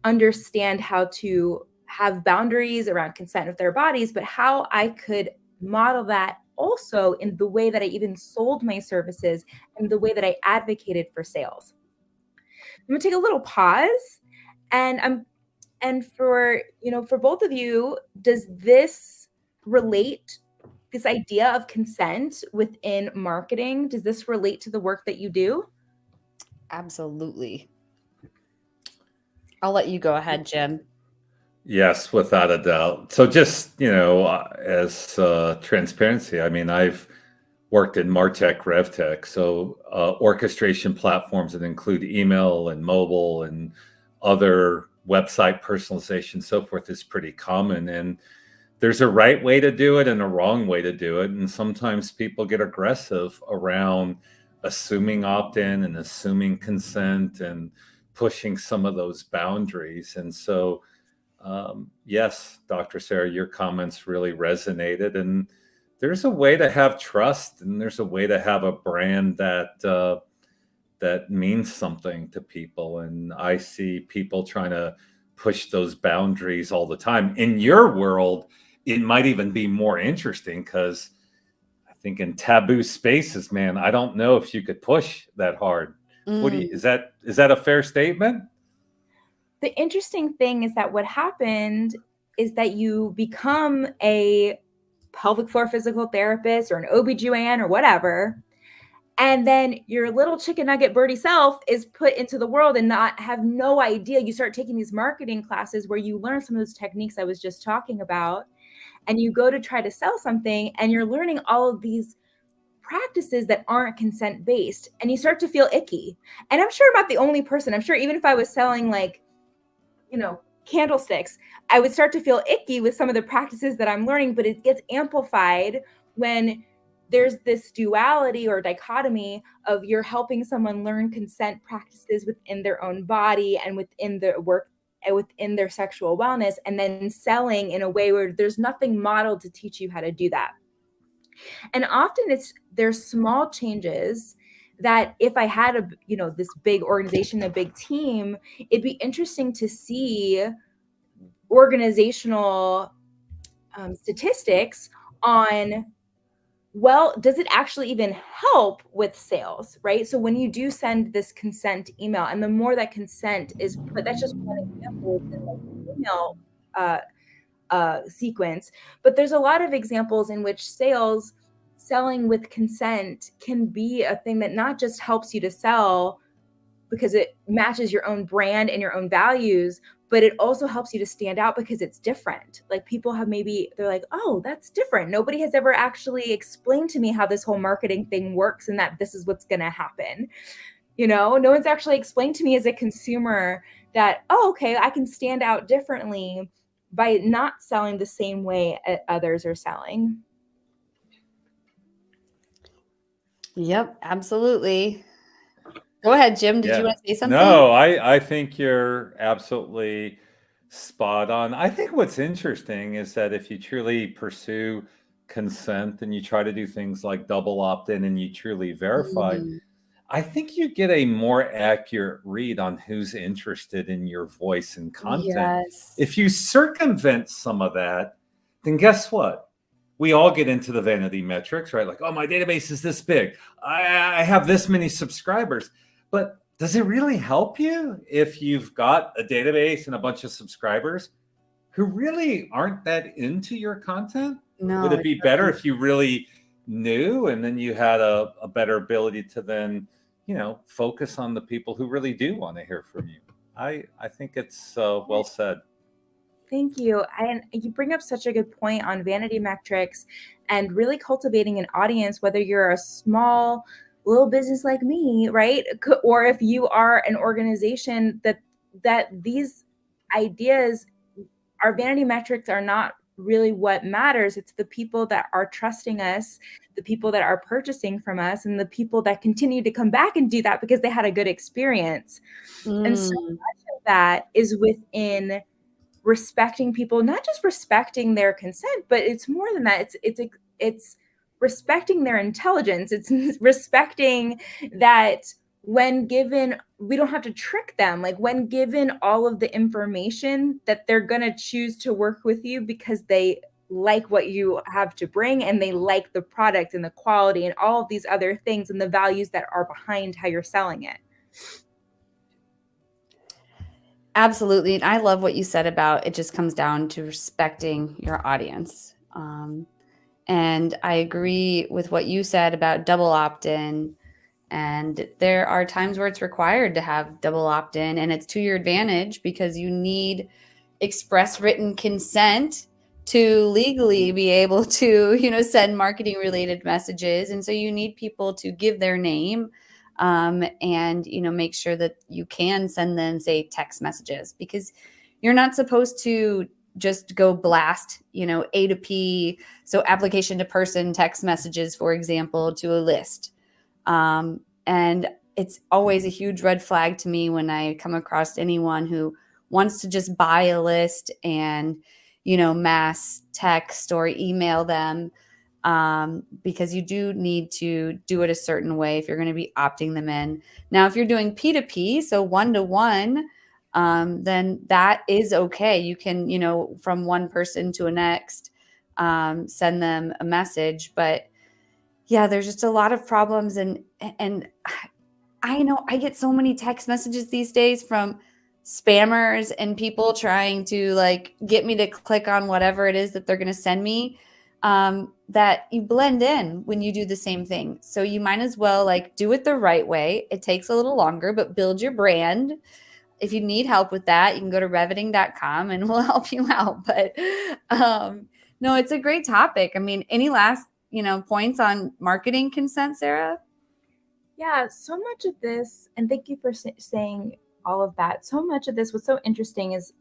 B: understand how to have boundaries around consent of their bodies, but how I could model that also in the way that I even sold my services and the way that I advocated for sales. I'm gonna take a little pause, and for both of you, does this relate? This idea of consent within marketing, does this relate to the work that you do?
A: Absolutely. I'll let you go ahead, Jim.
C: Yes, without a doubt. So just, as transparency, I mean, I've worked in MarTech, RevTech, so orchestration platforms that include email and mobile and other website personalization, so forth, is pretty common. And there's a right way to do it and a wrong way to do it. And sometimes people get aggressive around assuming opt-in and assuming consent and pushing some of those boundaries. And so, yes, Dr. Sara, your comments really resonated. And there's a way to have trust, and there's a way to have a brand that means something to people. And I see people trying to push those boundaries all the time. In your world, it might even be more interesting because I think in taboo spaces, man, I don't know if you could push that hard. What do you, is that a fair statement?
B: the interesting thing is that what happened is that you become a pelvic floor physical therapist or an OBGYN or whatever. And then your little chicken nugget birdie self is put into the world and not have no idea. You start taking these marketing classes where you learn some of those techniques I was just talking about, and you go to try to sell something and you're learning all of these practices that aren't consent based, and you start to feel icky. And I'm sure I'm not the only person. I'm sure even if I was selling like, candlesticks, I would start to feel icky with some of the practices that I'm learning, but it gets amplified when there's this duality or dichotomy of you're helping someone learn consent practices within their own body and within their work and within their sexual wellness, and then selling in a way where there's nothing modeled to teach you how to do that. And often there's small changes that if I had this big organization, a big team, it'd be interesting to see organizational statistics on, well, does it actually even help with sales, right? So when you do send this consent email, and the more that consent is put, that's just one example within the email sequence, but there's a lot of examples in which selling with consent can be a thing that not just helps you to sell because it matches your own brand and your own values, but it also helps you to stand out because it's different. Like people have they're like, oh, that's different. Nobody has ever actually explained to me how this whole marketing thing works and that this is what's going to happen. No one's actually explained to me as a consumer that, oh, okay, I can stand out differently by not selling the same way others are selling.
A: Yep, absolutely. Go ahead, Jim. Did you want to say something?
C: No, I think you're absolutely spot on. I think what's interesting is that if you truly pursue consent and you try to do things like double opt-in and you truly verify, I think you get a more accurate read on who's interested in your voice and content.
A: Yes.
C: If you circumvent some of that, then guess what? We all get into the vanity metrics, right? Like, oh, my database is this big. I have this many subscribers. But does it really help you if you've got a database and a bunch of subscribers who really aren't that into your content?
A: No.
C: Would it be better if you really knew and then you had a better ability to then, focus on the people who really do want to hear from you? I think it's well said.
B: Thank you. And you bring up such a good point on vanity metrics and really cultivating an audience, whether you're a small little business like me, right? Or if you are an organization that these ideas, our vanity metrics are not really what matters. It's the people that are trusting us, the people that are purchasing from us, and the people that continue to come back and do that because they had a good experience. And so much of that is within respecting people, not just respecting their consent, but it's more than that. It's respecting their intelligence. It's respecting that when given, we don't have to trick them. Like when given all of the information, that they're going to choose to work with you because they like what you have to bring and they like the product and the quality and all of these other things and the values that are behind how you're selling it.
A: Absolutely. And I love what you said about it just comes down to respecting your audience. And I agree with what you said about double opt-in. And there are times where it's required to have double opt-in, and it's to your advantage because you need express written consent to legally be able to, send marketing related messages. And so you need people to give their name and make sure that you can send them, say, text messages, because you're not supposed to just go blast, A to P, so application to person text messages, for example, to a list. And it's always a huge red flag to me when I come across anyone who wants to just buy a list and, mass text or email them. Because you do need to do it a certain way if you're going to be opting them in. Now, if you're doing P2P, so one-to-one, then that is okay. You can, from one person to the next, send them a message. But yeah, there's just a lot of problems. And I know I get so many text messages these days from spammers and people trying to like get me to click on whatever it is that they're going to send me, that you blend in when you do the same thing. So you might as well like do it the right way. It takes a little longer, but build your brand. If you need help with that, you can go to revenue-centric and we'll help you out. But no, it's a great topic. I mean, any last, points on marketing consent, Sarah?
B: Yeah, so much of this, and thank you for saying all of that. So much of this, what's so interesting is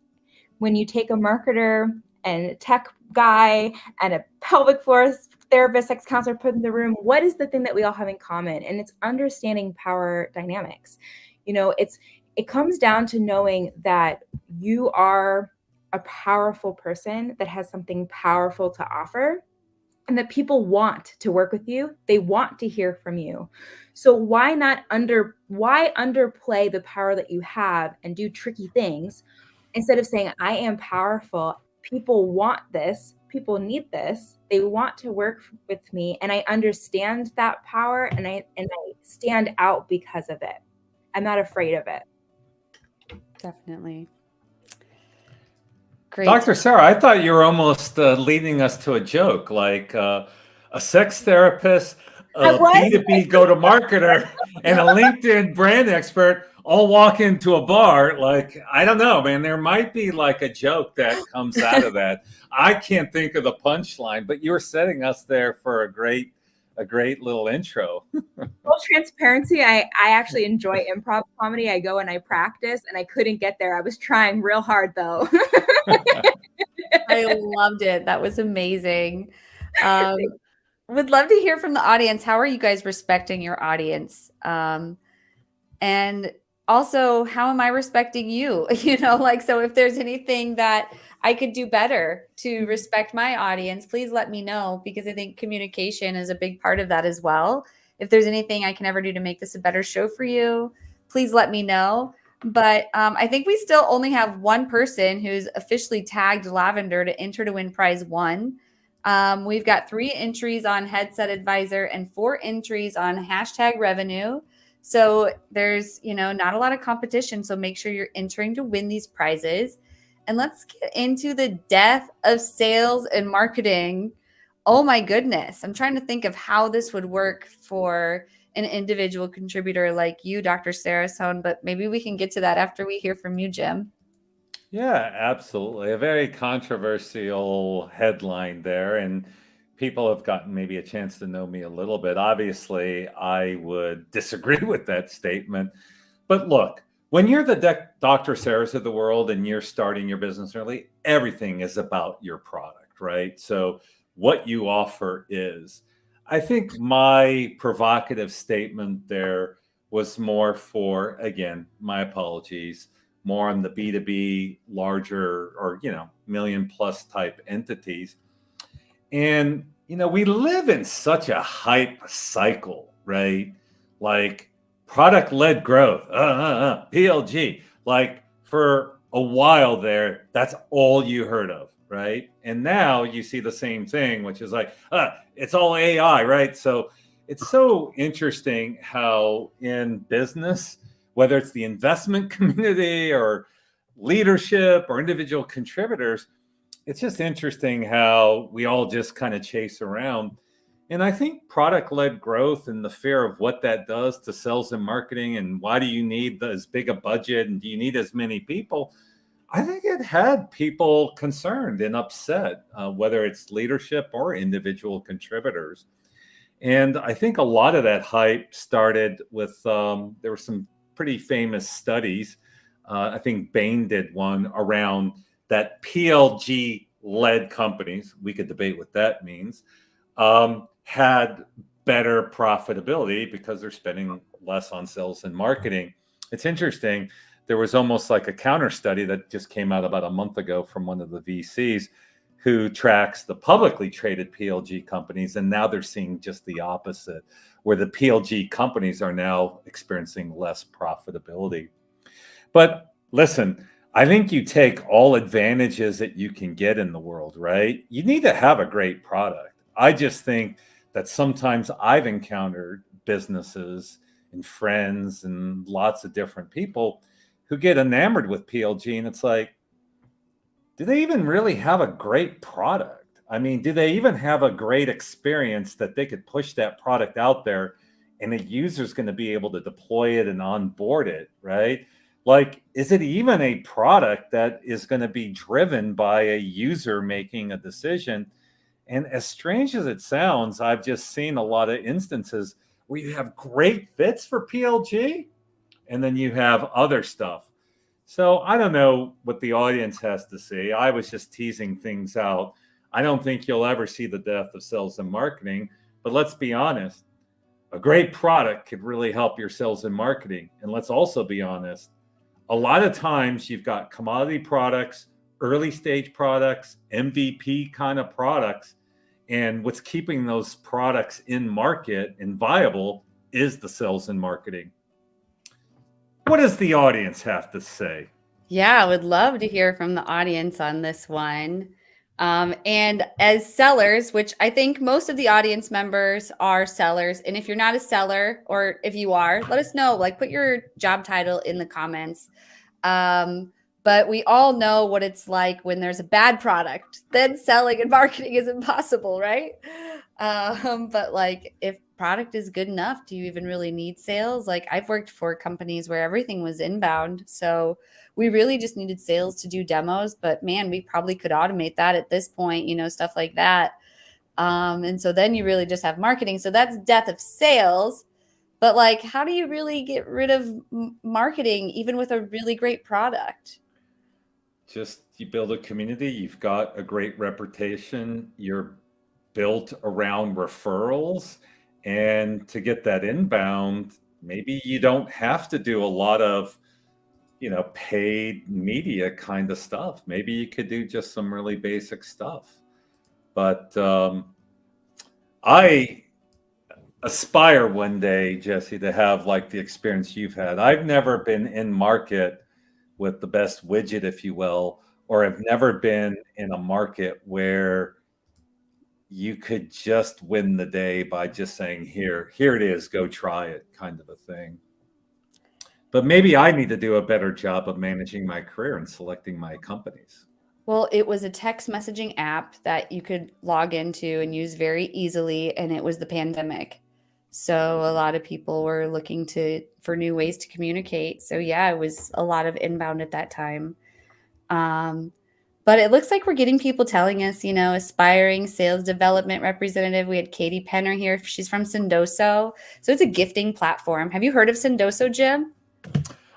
B: when you take a marketer and a tech guy and a pelvic floor therapist, sex counselor put in the room, what is the thing that we all have in common? And it's understanding power dynamics. It comes down to knowing that you are a powerful person that has something powerful to offer, and that people want to work with you. They want to hear from you. So why underplay the power that you have and do tricky things instead of saying, I am powerful. People want this. People need this. They want to work with me. And I understand that power, and I stand out because of it. I'm not afraid of it.
A: Definitely. Great.
C: Dr. Sarah, I thought you were almost leading us to a joke, like a sex therapist, a B2B go-to-marketer, and a LinkedIn brand expert all walk into a bar. Like, I don't know, man, there might be like a joke that comes out of that. I can't think of the punchline, but you were setting us there for a great little intro.
B: Full transparency, I actually enjoy improv comedy. I go and I practice, and I couldn't get there. I was trying real hard though.
A: I loved it. That was amazing. Would love to hear from the audience. How are you guys respecting your audience? And also, how am I respecting you? So if there's anything that I could do better to respect my audience, please let me know, because I think communication is a big part of that as well. If there's anything I can ever do to make this a better show for you, please let me know. But I think we still only have one person who's officially tagged Lavender to enter to win prize 1. We've got 3 entries on Headset Advisor and 4 entries on #revenue. So there's, not a lot of competition. So make sure you're entering to win these prizes. And let's get into the death of sales and marketing. Oh my goodness. I'm trying to think of how this would work for an individual contributor like you, Dr. Sara Sohn, but maybe we can get to that after we hear from you, Jim.
C: Yeah, absolutely. A very controversial headline there. And people have gotten maybe a chance to know me a little bit. Obviously, I would disagree with that statement. But look, when you're the Dr. Sarahs of the world and you're starting your business early, everything is about your product, right? So what you offer is. I think my provocative statement there was more for, again, my apologies, more on the B2B larger or, million plus type entities. And, we live in such a hype cycle, right? Like product-led growth, PLG. Like for a while there, that's all you heard of, right? And now you see the same thing, which is like, it's all AI, right? So it's so interesting how in business, whether it's the investment community or leadership or individual contributors, it's just interesting how we all just kind of chase around. And I think product-led growth and the fear of what that does to sales and marketing, and why do you need as big a budget and do you need as many people? I think it had people concerned and upset, whether it's leadership or individual contributors. And I think a lot of that hype started with, there were some pretty famous studies. I think Bain did one around that PLG-led companies, we could debate what that means, had better profitability because they're spending less on sales and marketing. It's interesting. There was almost like a counter study that just came out about a month ago from one of the VCs who tracks the publicly traded PLG companies. And now they're seeing just the opposite, where the PLG companies are now experiencing less profitability. But listen, I think you take all advantages that you can get in the world, right? You need to have a great product. I just think that sometimes I've encountered businesses and friends and lots of different people who get enamored with PLG, and it's like, do they even really have a great product? I mean, do they even have a great experience that they could push that product out there and a user's going to be able to deploy it and onboard it, right? Like, is it even a product that is going to be driven by a user making a decision? And as strange as it sounds, I've just seen a lot of instances where you have great fits for PLG and then you have other stuff. So I don't know what the audience has to say. I was just teasing things out. I don't think you'll ever see the death of sales and marketing, but let's be honest. A great product could really help your sales and marketing. And let's also be honest. A lot of times you've got commodity products, early stage products, MVP kind of products. And what's keeping those products in market and viable is the sales and marketing. What does the audience have to say?
A: Yeah, I would love to hear from the audience on this one. And as sellers, which I think most of the audience members are sellers. And if you're not a seller, or if you are, let us know. Like, put your job title in the comments. But we all know what it's like when there's a bad product. Then selling and marketing is impossible, right? But like, if product is good enough, do you even really need sales? Like, I've worked for companies where everything was inbound, so we really just needed sales to do demos. But man, we probably could automate that at this point, stuff like that. And so then you really just have marketing. So that's death of sales. But like, how do you really get rid of marketing even with a really great product?
C: Just you build a community, you've got a great reputation, you're built around referrals. And to get that inbound, maybe you don't have to do a lot of, paid media kind of stuff. Maybe you could do just some really basic stuff. But I aspire one day, Jesse, to have like the experience you've had. I've never been in market with the best widget, if you will, or I've never been in a market where you could just win the day by just saying, here it is, go try it, kind of a thing. But maybe I need to do a better job of managing my career and selecting my companies.
A: Well, it was a text messaging app that you could log into and use very easily, and it was the pandemic. So a lot of people were looking for new ways to communicate. So yeah, it was a lot of inbound at that time. But it looks like we're getting people telling us, aspiring sales development representative. We had Katie Penner here. She's from Sendoso. So it's a gifting platform. Have you heard of Sendoso, Jim?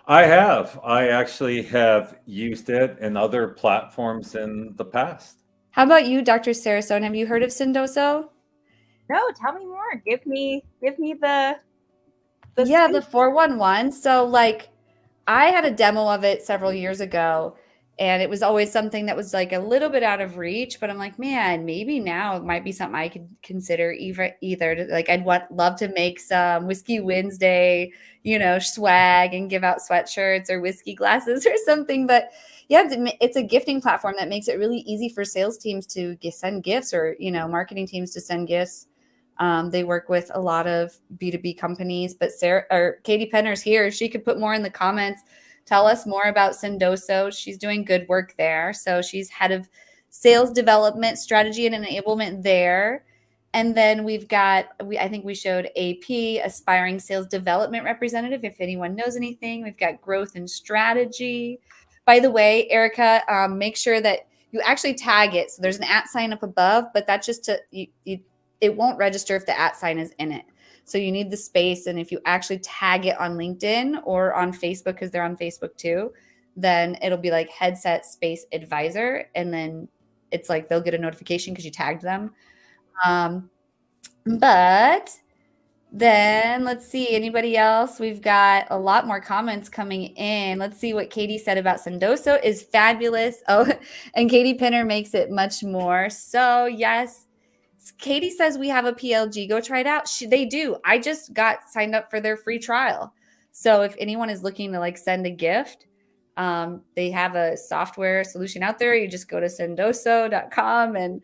C: I have. I actually have used it in other platforms in the past.
A: How about you, Dr. Sara Sohn? Have you heard of Sendoso?
B: No, tell me more. Give me the
A: yeah, the 411. So like, I had a demo of it several years ago, and it was always something that was like a little bit out of reach, but I'm like, man, maybe now it might be something I could consider either. Like, love to make some Whiskey Wednesday, swag and give out sweatshirts or whiskey glasses or something. But yeah, it's a gifting platform that makes it really easy for sales teams to send gifts, or, marketing teams to send gifts. They work with a lot of B2B companies, but Katie Penner's here. She could put more in the comments. Tell us more about Sendoso. She's doing good work there. So she's head of sales development, strategy, and enablement there. And then we've got, I think we showed AP, aspiring sales development representative. If anyone knows anything, we've got growth and strategy. By the way, Erica, make sure that you actually tag it. So there's an @ up above, but that's just it won't register if the @ is in it. So you need the space. And if you actually tag it on LinkedIn or on Facebook, because they're on Facebook too, then it'll be like headset space advisor. And then it's like they'll get a notification because you tagged them. But then let's see, anybody else? We've got a lot more comments coming in. Let's see what Katie said about Sendoso is fabulous. Oh, and Katie Penner makes it much more. So yes. Katie says we have a PLG. Go try it out. They do. I just got signed up for their free trial. So if anyone is looking to like send a gift, they have a software solution out there. You just go to sendoso.com and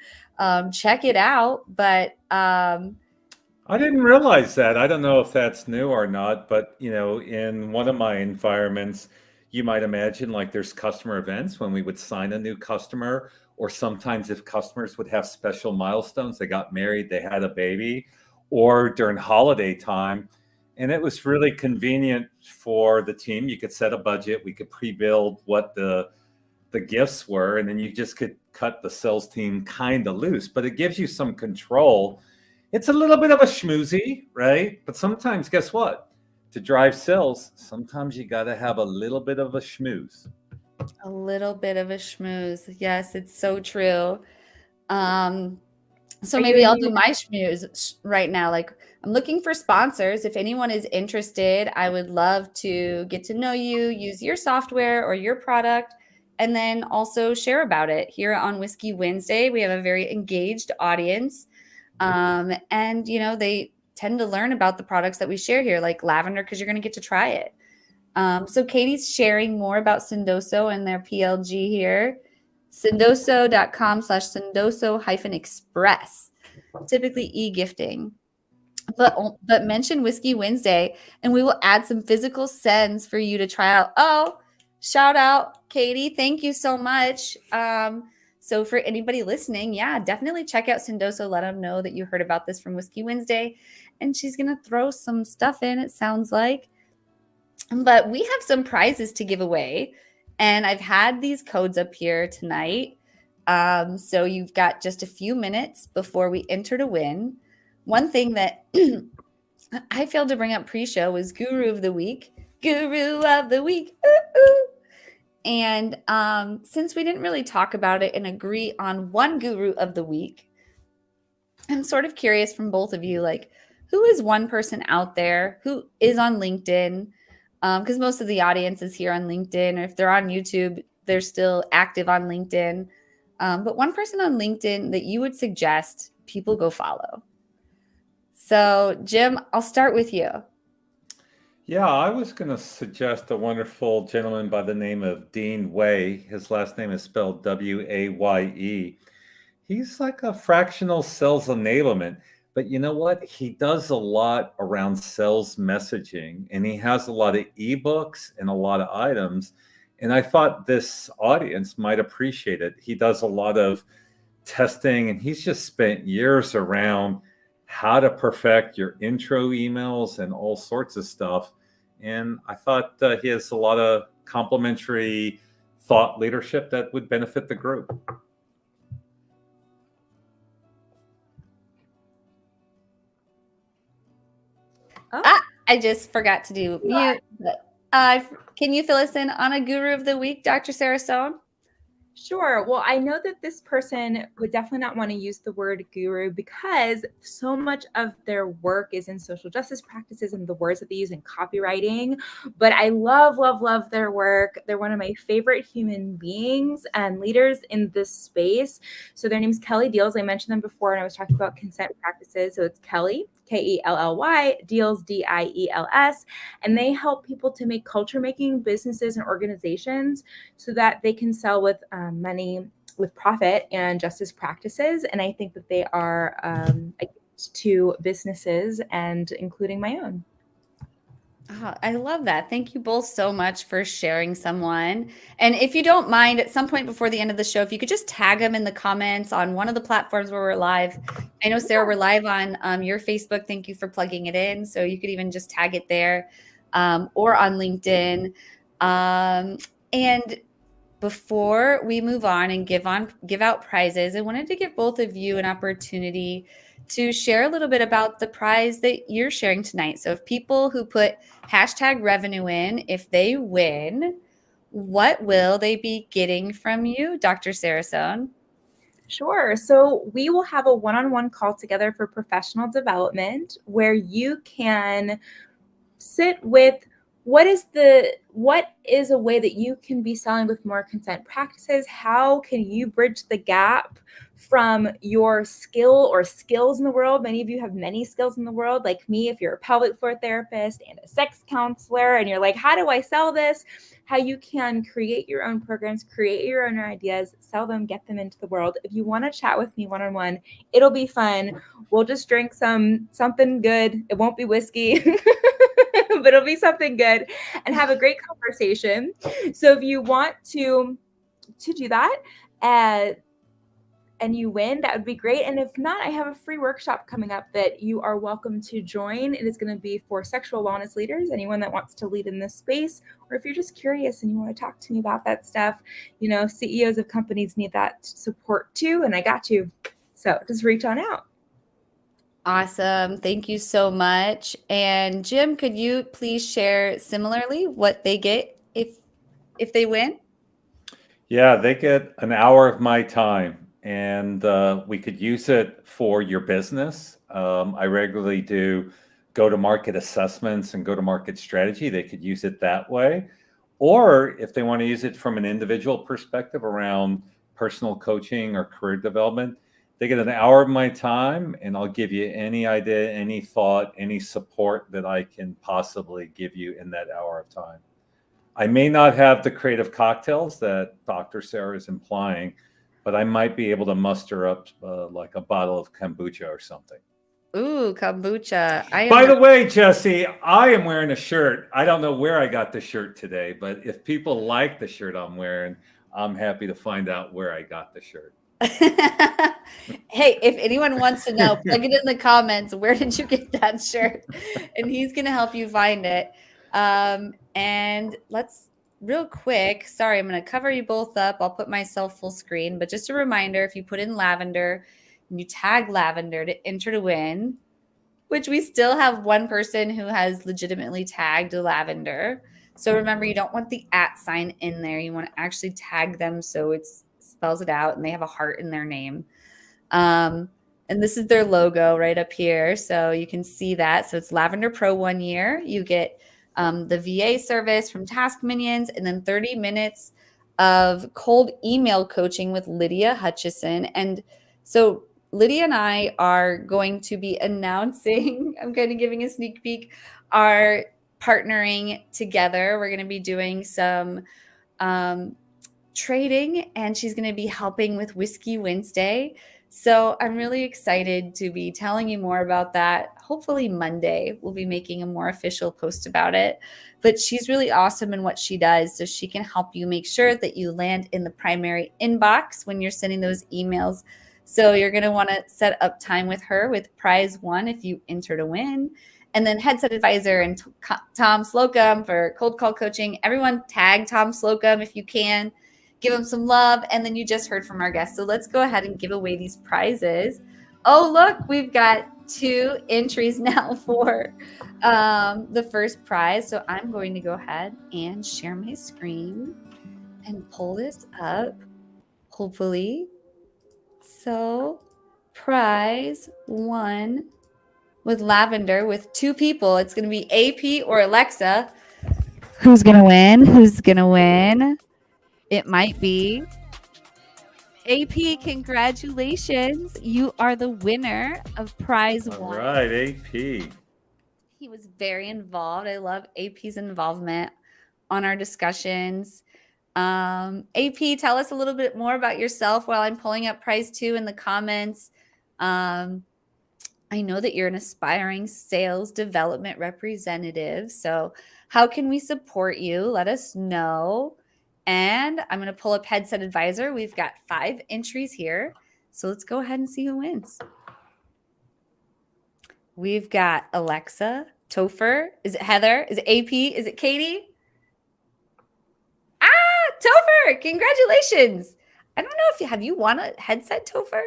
A: check it out. But
C: I didn't realize that. I don't know if that's new or not, but in one of my environments, you might imagine, like there's customer events when we would sign a new customer, or sometimes if customers would have special milestones, they got married, they had a baby, or during holiday time. And it was really convenient for the team. You could set a budget, we could pre-build what the gifts were, and then you just could cut the sales team kind of loose, but it gives you some control. It's a little bit of a schmoozy, right? But sometimes, guess what? To drive sales, sometimes you got to have a little bit of a schmooze.
A: A little bit of a schmooze. Yes, it's so true. So maybe I'll do my schmooze right now. Like, I'm looking for sponsors. If anyone is interested, I would love to get to know you, use your software or your product, and then also share about it. Here on Whiskey Wednesday, we have a very engaged audience. And, you know, they tend to learn about the products that we share here, like lavender, because you're going to get to try it. So Katie's sharing more about Sendoso and their PLG here. Sendoso.com/Sendoso-express, typically e-gifting. But mention Whiskey Wednesday, and we will add some physical sends for you to try out. Oh, shout out, Katie. Thank you so much. So for anybody listening, yeah, definitely check out Sendoso. Let them know that you heard about this from Whiskey Wednesday. And she's going to throw some stuff in, it sounds like. But we have some prizes to give away. And I've had these codes up here tonight. So you've got just a few minutes before we enter to win. One thing that I failed to bring up pre-show was Guru of the Week. Guru of the Week. Ooh, ooh. And since we didn't really talk about it and agree on one Guru of the Week, I'm sort of curious from both of you, like, who is one person out there who is on LinkedIn? Because most of the audience is here on LinkedIn, or if they're on YouTube, they're still active on LinkedIn. But one person on LinkedIn that you would suggest people go follow. So, Jim, I'll start with you.
C: Yeah, I was going to suggest a wonderful gentleman by the name of Dean Way. His last name is spelled W-A-Y-E. He's like a fractional sales enablement. But you know what? He does a lot around sales messaging, and he has a lot of ebooks and a lot of items. And I thought this audience might appreciate it. He does a lot of testing, and he's just spent years around how to perfect your intro emails and all sorts of stuff. And I thought he has a lot of complimentary thought leadership that would benefit the group.
A: Oh. I just forgot to do mute. But, can you fill us in on a Guru of the Week, Dr. Sara Sohn?
B: Sure. Well, I know that this person would definitely not want to use the word guru because so much of their work is in social justice practices and the words that they use in copywriting. But I love, love, love their work. They're one of my favorite human beings and leaders in this space. So their name's Kelly Deals. I mentioned them before, and I was talking about consent practices. So it's Kelly, Kelly, Deals, Diels, and they help people to make culture-making businesses and organizations so that they can sell with money, with profit and justice practices. And I think that they are a gift to businesses, and including my own.
A: Oh, I love that. Thank you both so much for sharing someone. And if you don't mind, at some point before the end of the show, if you could just tag them in the comments on one of the platforms where we're live. I know, Sarah, we're live on your Facebook. Thank you for plugging it in. So you could even just tag it there, or on LinkedIn. And before we move on and give out prizes, I wanted to give both of you an opportunity to share a little bit about the prize that you're sharing tonight. So if people who put #revenue in, if they win, what will they be getting from you, Dr. Sara Sohn?
B: Sure. So we will have a one-on-one call together for professional development where you can sit with what is a way that you can be selling with more consent practices? How can you bridge the gap from your skill or skills in the world? Many of you have many skills in the world, like me, if you're a pelvic floor therapist and a sex counselor, and you're like, how do I sell this? How you can create your own programs, create your own ideas, sell them, get them into the world. If you want to chat with me one-on-one, it'll be fun. We'll just drink something good. It won't be whiskey. but it'll be something good, and have a great conversation. So if you want to do that, and you win, that would be great. And if not, I have a free workshop coming up that you are welcome to join. It is going to be for sexual wellness leaders, anyone that wants to lead in this space, or if you're just curious and you want to talk to me about that stuff. You know, CEOs of companies need that support too, and I got you. So just reach on out.
A: Awesome. Thank you so much. And Jim, could you please share similarly what they get if they win?
C: Yeah, they get an hour of my time, and we could use it for your business. I regularly do go-to-market assessments and go-to-market strategy. They could use it that way. Or if they want to use it from an individual perspective around personal coaching or career development, they get an hour of my time, and I'll give you any idea, any thought, any support that I can possibly give you in that hour of time. I may not have the creative cocktails that Dr. Sara is implying, but I might be able to muster up like a bottle of kombucha or something.
A: Ooh, kombucha.
C: By the way, Jesse, I am wearing a shirt. I don't know where I got the shirt today, but if people like the shirt I'm wearing, I'm happy to find out where I got the shirt.
A: Hey, if anyone wants to know, plug it in the comments. Where did you get that shirt? And he's going to help you find it. And let's real quick. Sorry, I'm going to cover you both up. I'll put myself full screen, but just a reminder, if you put in lavender and you tag lavender to enter to win, which we still have one person who has legitimately tagged lavender. So remember, you don't want the @ sign in there. You want to actually tag them so it spells it out and they have a heart in their name. And this is their logo right up here. So you can see that. So it's Lavender Pro 1 year. You get the VA service from Task Minions, and then 30 minutes of cold email coaching with Lydia Hutchison. And so Lydia and I are going to be announcing, I'm kind of giving a sneak peek, our partnering together. We're going to be doing some trading, and she's going to be helping with Whiskey Wednesday. So I'm really excited to be telling you more about that. Hopefully Monday, we'll be making a more official post about it. But she's really awesome in what she does. So she can help you make sure that you land in the primary inbox when you're sending those emails. So you're going to want to set up time with her with prize 1 if you enter to win. And then Headset Advisor and Tom Slocum for cold call coaching. Everyone tag Tom Slocum if you can. Give them some love. And then you just heard from our guests. So let's go ahead and give away these prizes. Oh, look, we've got 2 entries now for the first prize. So I'm going to go ahead and share my screen and pull this up, hopefully. So prize 1 with lavender with 2 people. It's going to be AP or Alexa. Who's going to win? Who's going to win? It might be AP. Congratulations. You are the winner of prize 1.
C: All right, AP.
A: He was very involved. I love AP's involvement on our discussions. AP, tell us a little bit more about yourself while I'm pulling up prize 2 in the comments. I know that you're an aspiring sales development representative. So how can we support you? Let us know. And I'm going to pull up Headset Advisor. We've got 5 entries here. So let's go ahead and see who wins. We've got Alexa, Topher. Is it Heather? Is it AP? Is it Katie? Topher, congratulations. I don't know if have you won a headset, Topher?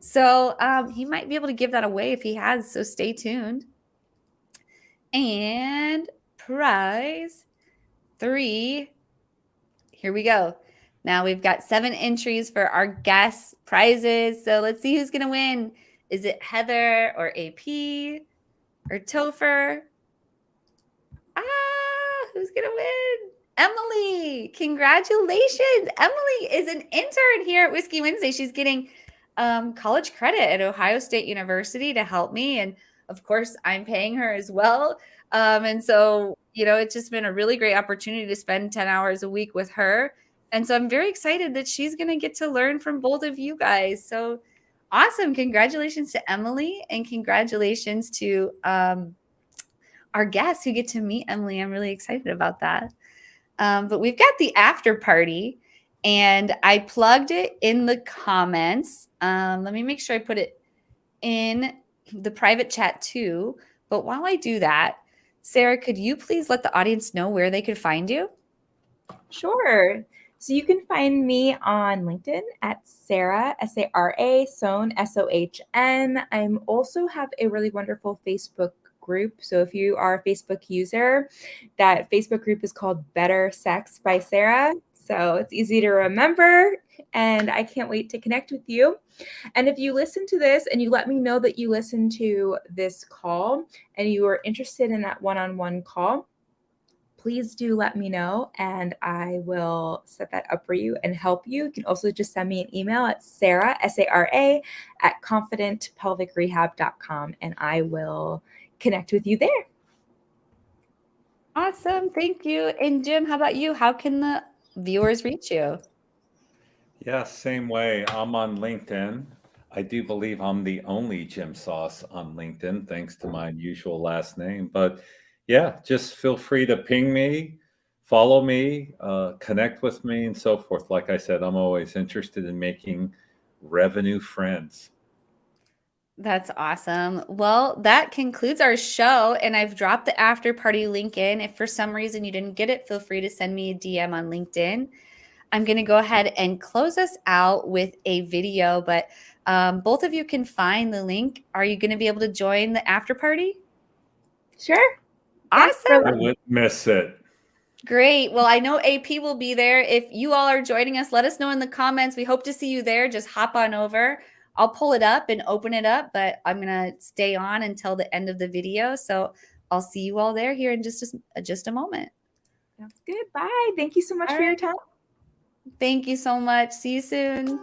A: So he might be able to give that away if he has. So stay tuned. And prize 3. Here we go. Now we've got 7 entries for our guest prizes. So let's see who's going to win. Is it Heather or AP or Topher? Who's going to win? Emily. Congratulations. Emily is an intern here at Whiskey Wednesday. She's getting college credit at Ohio State University to help me. And of course, I'm paying her as well. And so, it's just been a really great opportunity to spend 10 hours a week with her. And so I'm very excited that she's going to get to learn from both of you guys. So awesome. Congratulations to Emily, and congratulations to our our guests who get to meet Emily. I'm really excited about that. But we've got the after party, and I plugged it in the comments. Let me make sure I put it in the private chat too. But while I do that, Sara, could you please let the audience know where they could find you?
B: Sure. So you can find me on LinkedIn at Sara, Sara Sohn, Sohn. I also have a really wonderful Facebook group. So if you are a Facebook user, that Facebook group is called Better Sex by Sara. So it's easy to remember, and I can't wait to connect with you. And if you listen to this and you let me know that you listen to this call and you are interested in that one-on-one call, please do let me know, and I will set that up for you and help you. You can also just send me an email at Sara, Sara, at confidentpelvicrehab.com, and I will connect with you there.
A: Awesome. Thank you. And Jim, how about you? How can the viewers reach you?
C: Yeah, same way. I'm on LinkedIn. I do believe I'm the only Jim Soss on LinkedIn, thanks to my unusual last name. But yeah, just feel free to ping me, follow me, connect with me, and so forth. Like I said, I'm always interested in making revenue friends.
A: That's awesome. Well, that concludes our show, and I've dropped the after party link in. If for some reason you didn't get it, feel free to send me a DM on LinkedIn. I'm going to go ahead and close us out with a video, but both of you can find the link. Are you going to be able to join the after party?
B: Sure.
A: Awesome.
C: I wouldn't miss it.
A: Great. Well, I know AP will be there. If you all are joining us, let us know in the comments. We hope to see you there. Just hop on over. I'll pull it up and open it up, but I'm going to stay on until the end of the video. So I'll see you all there here in just a moment.
B: Sounds good. Bye. Thank you so much for your time.
A: Thank you so much. See you soon.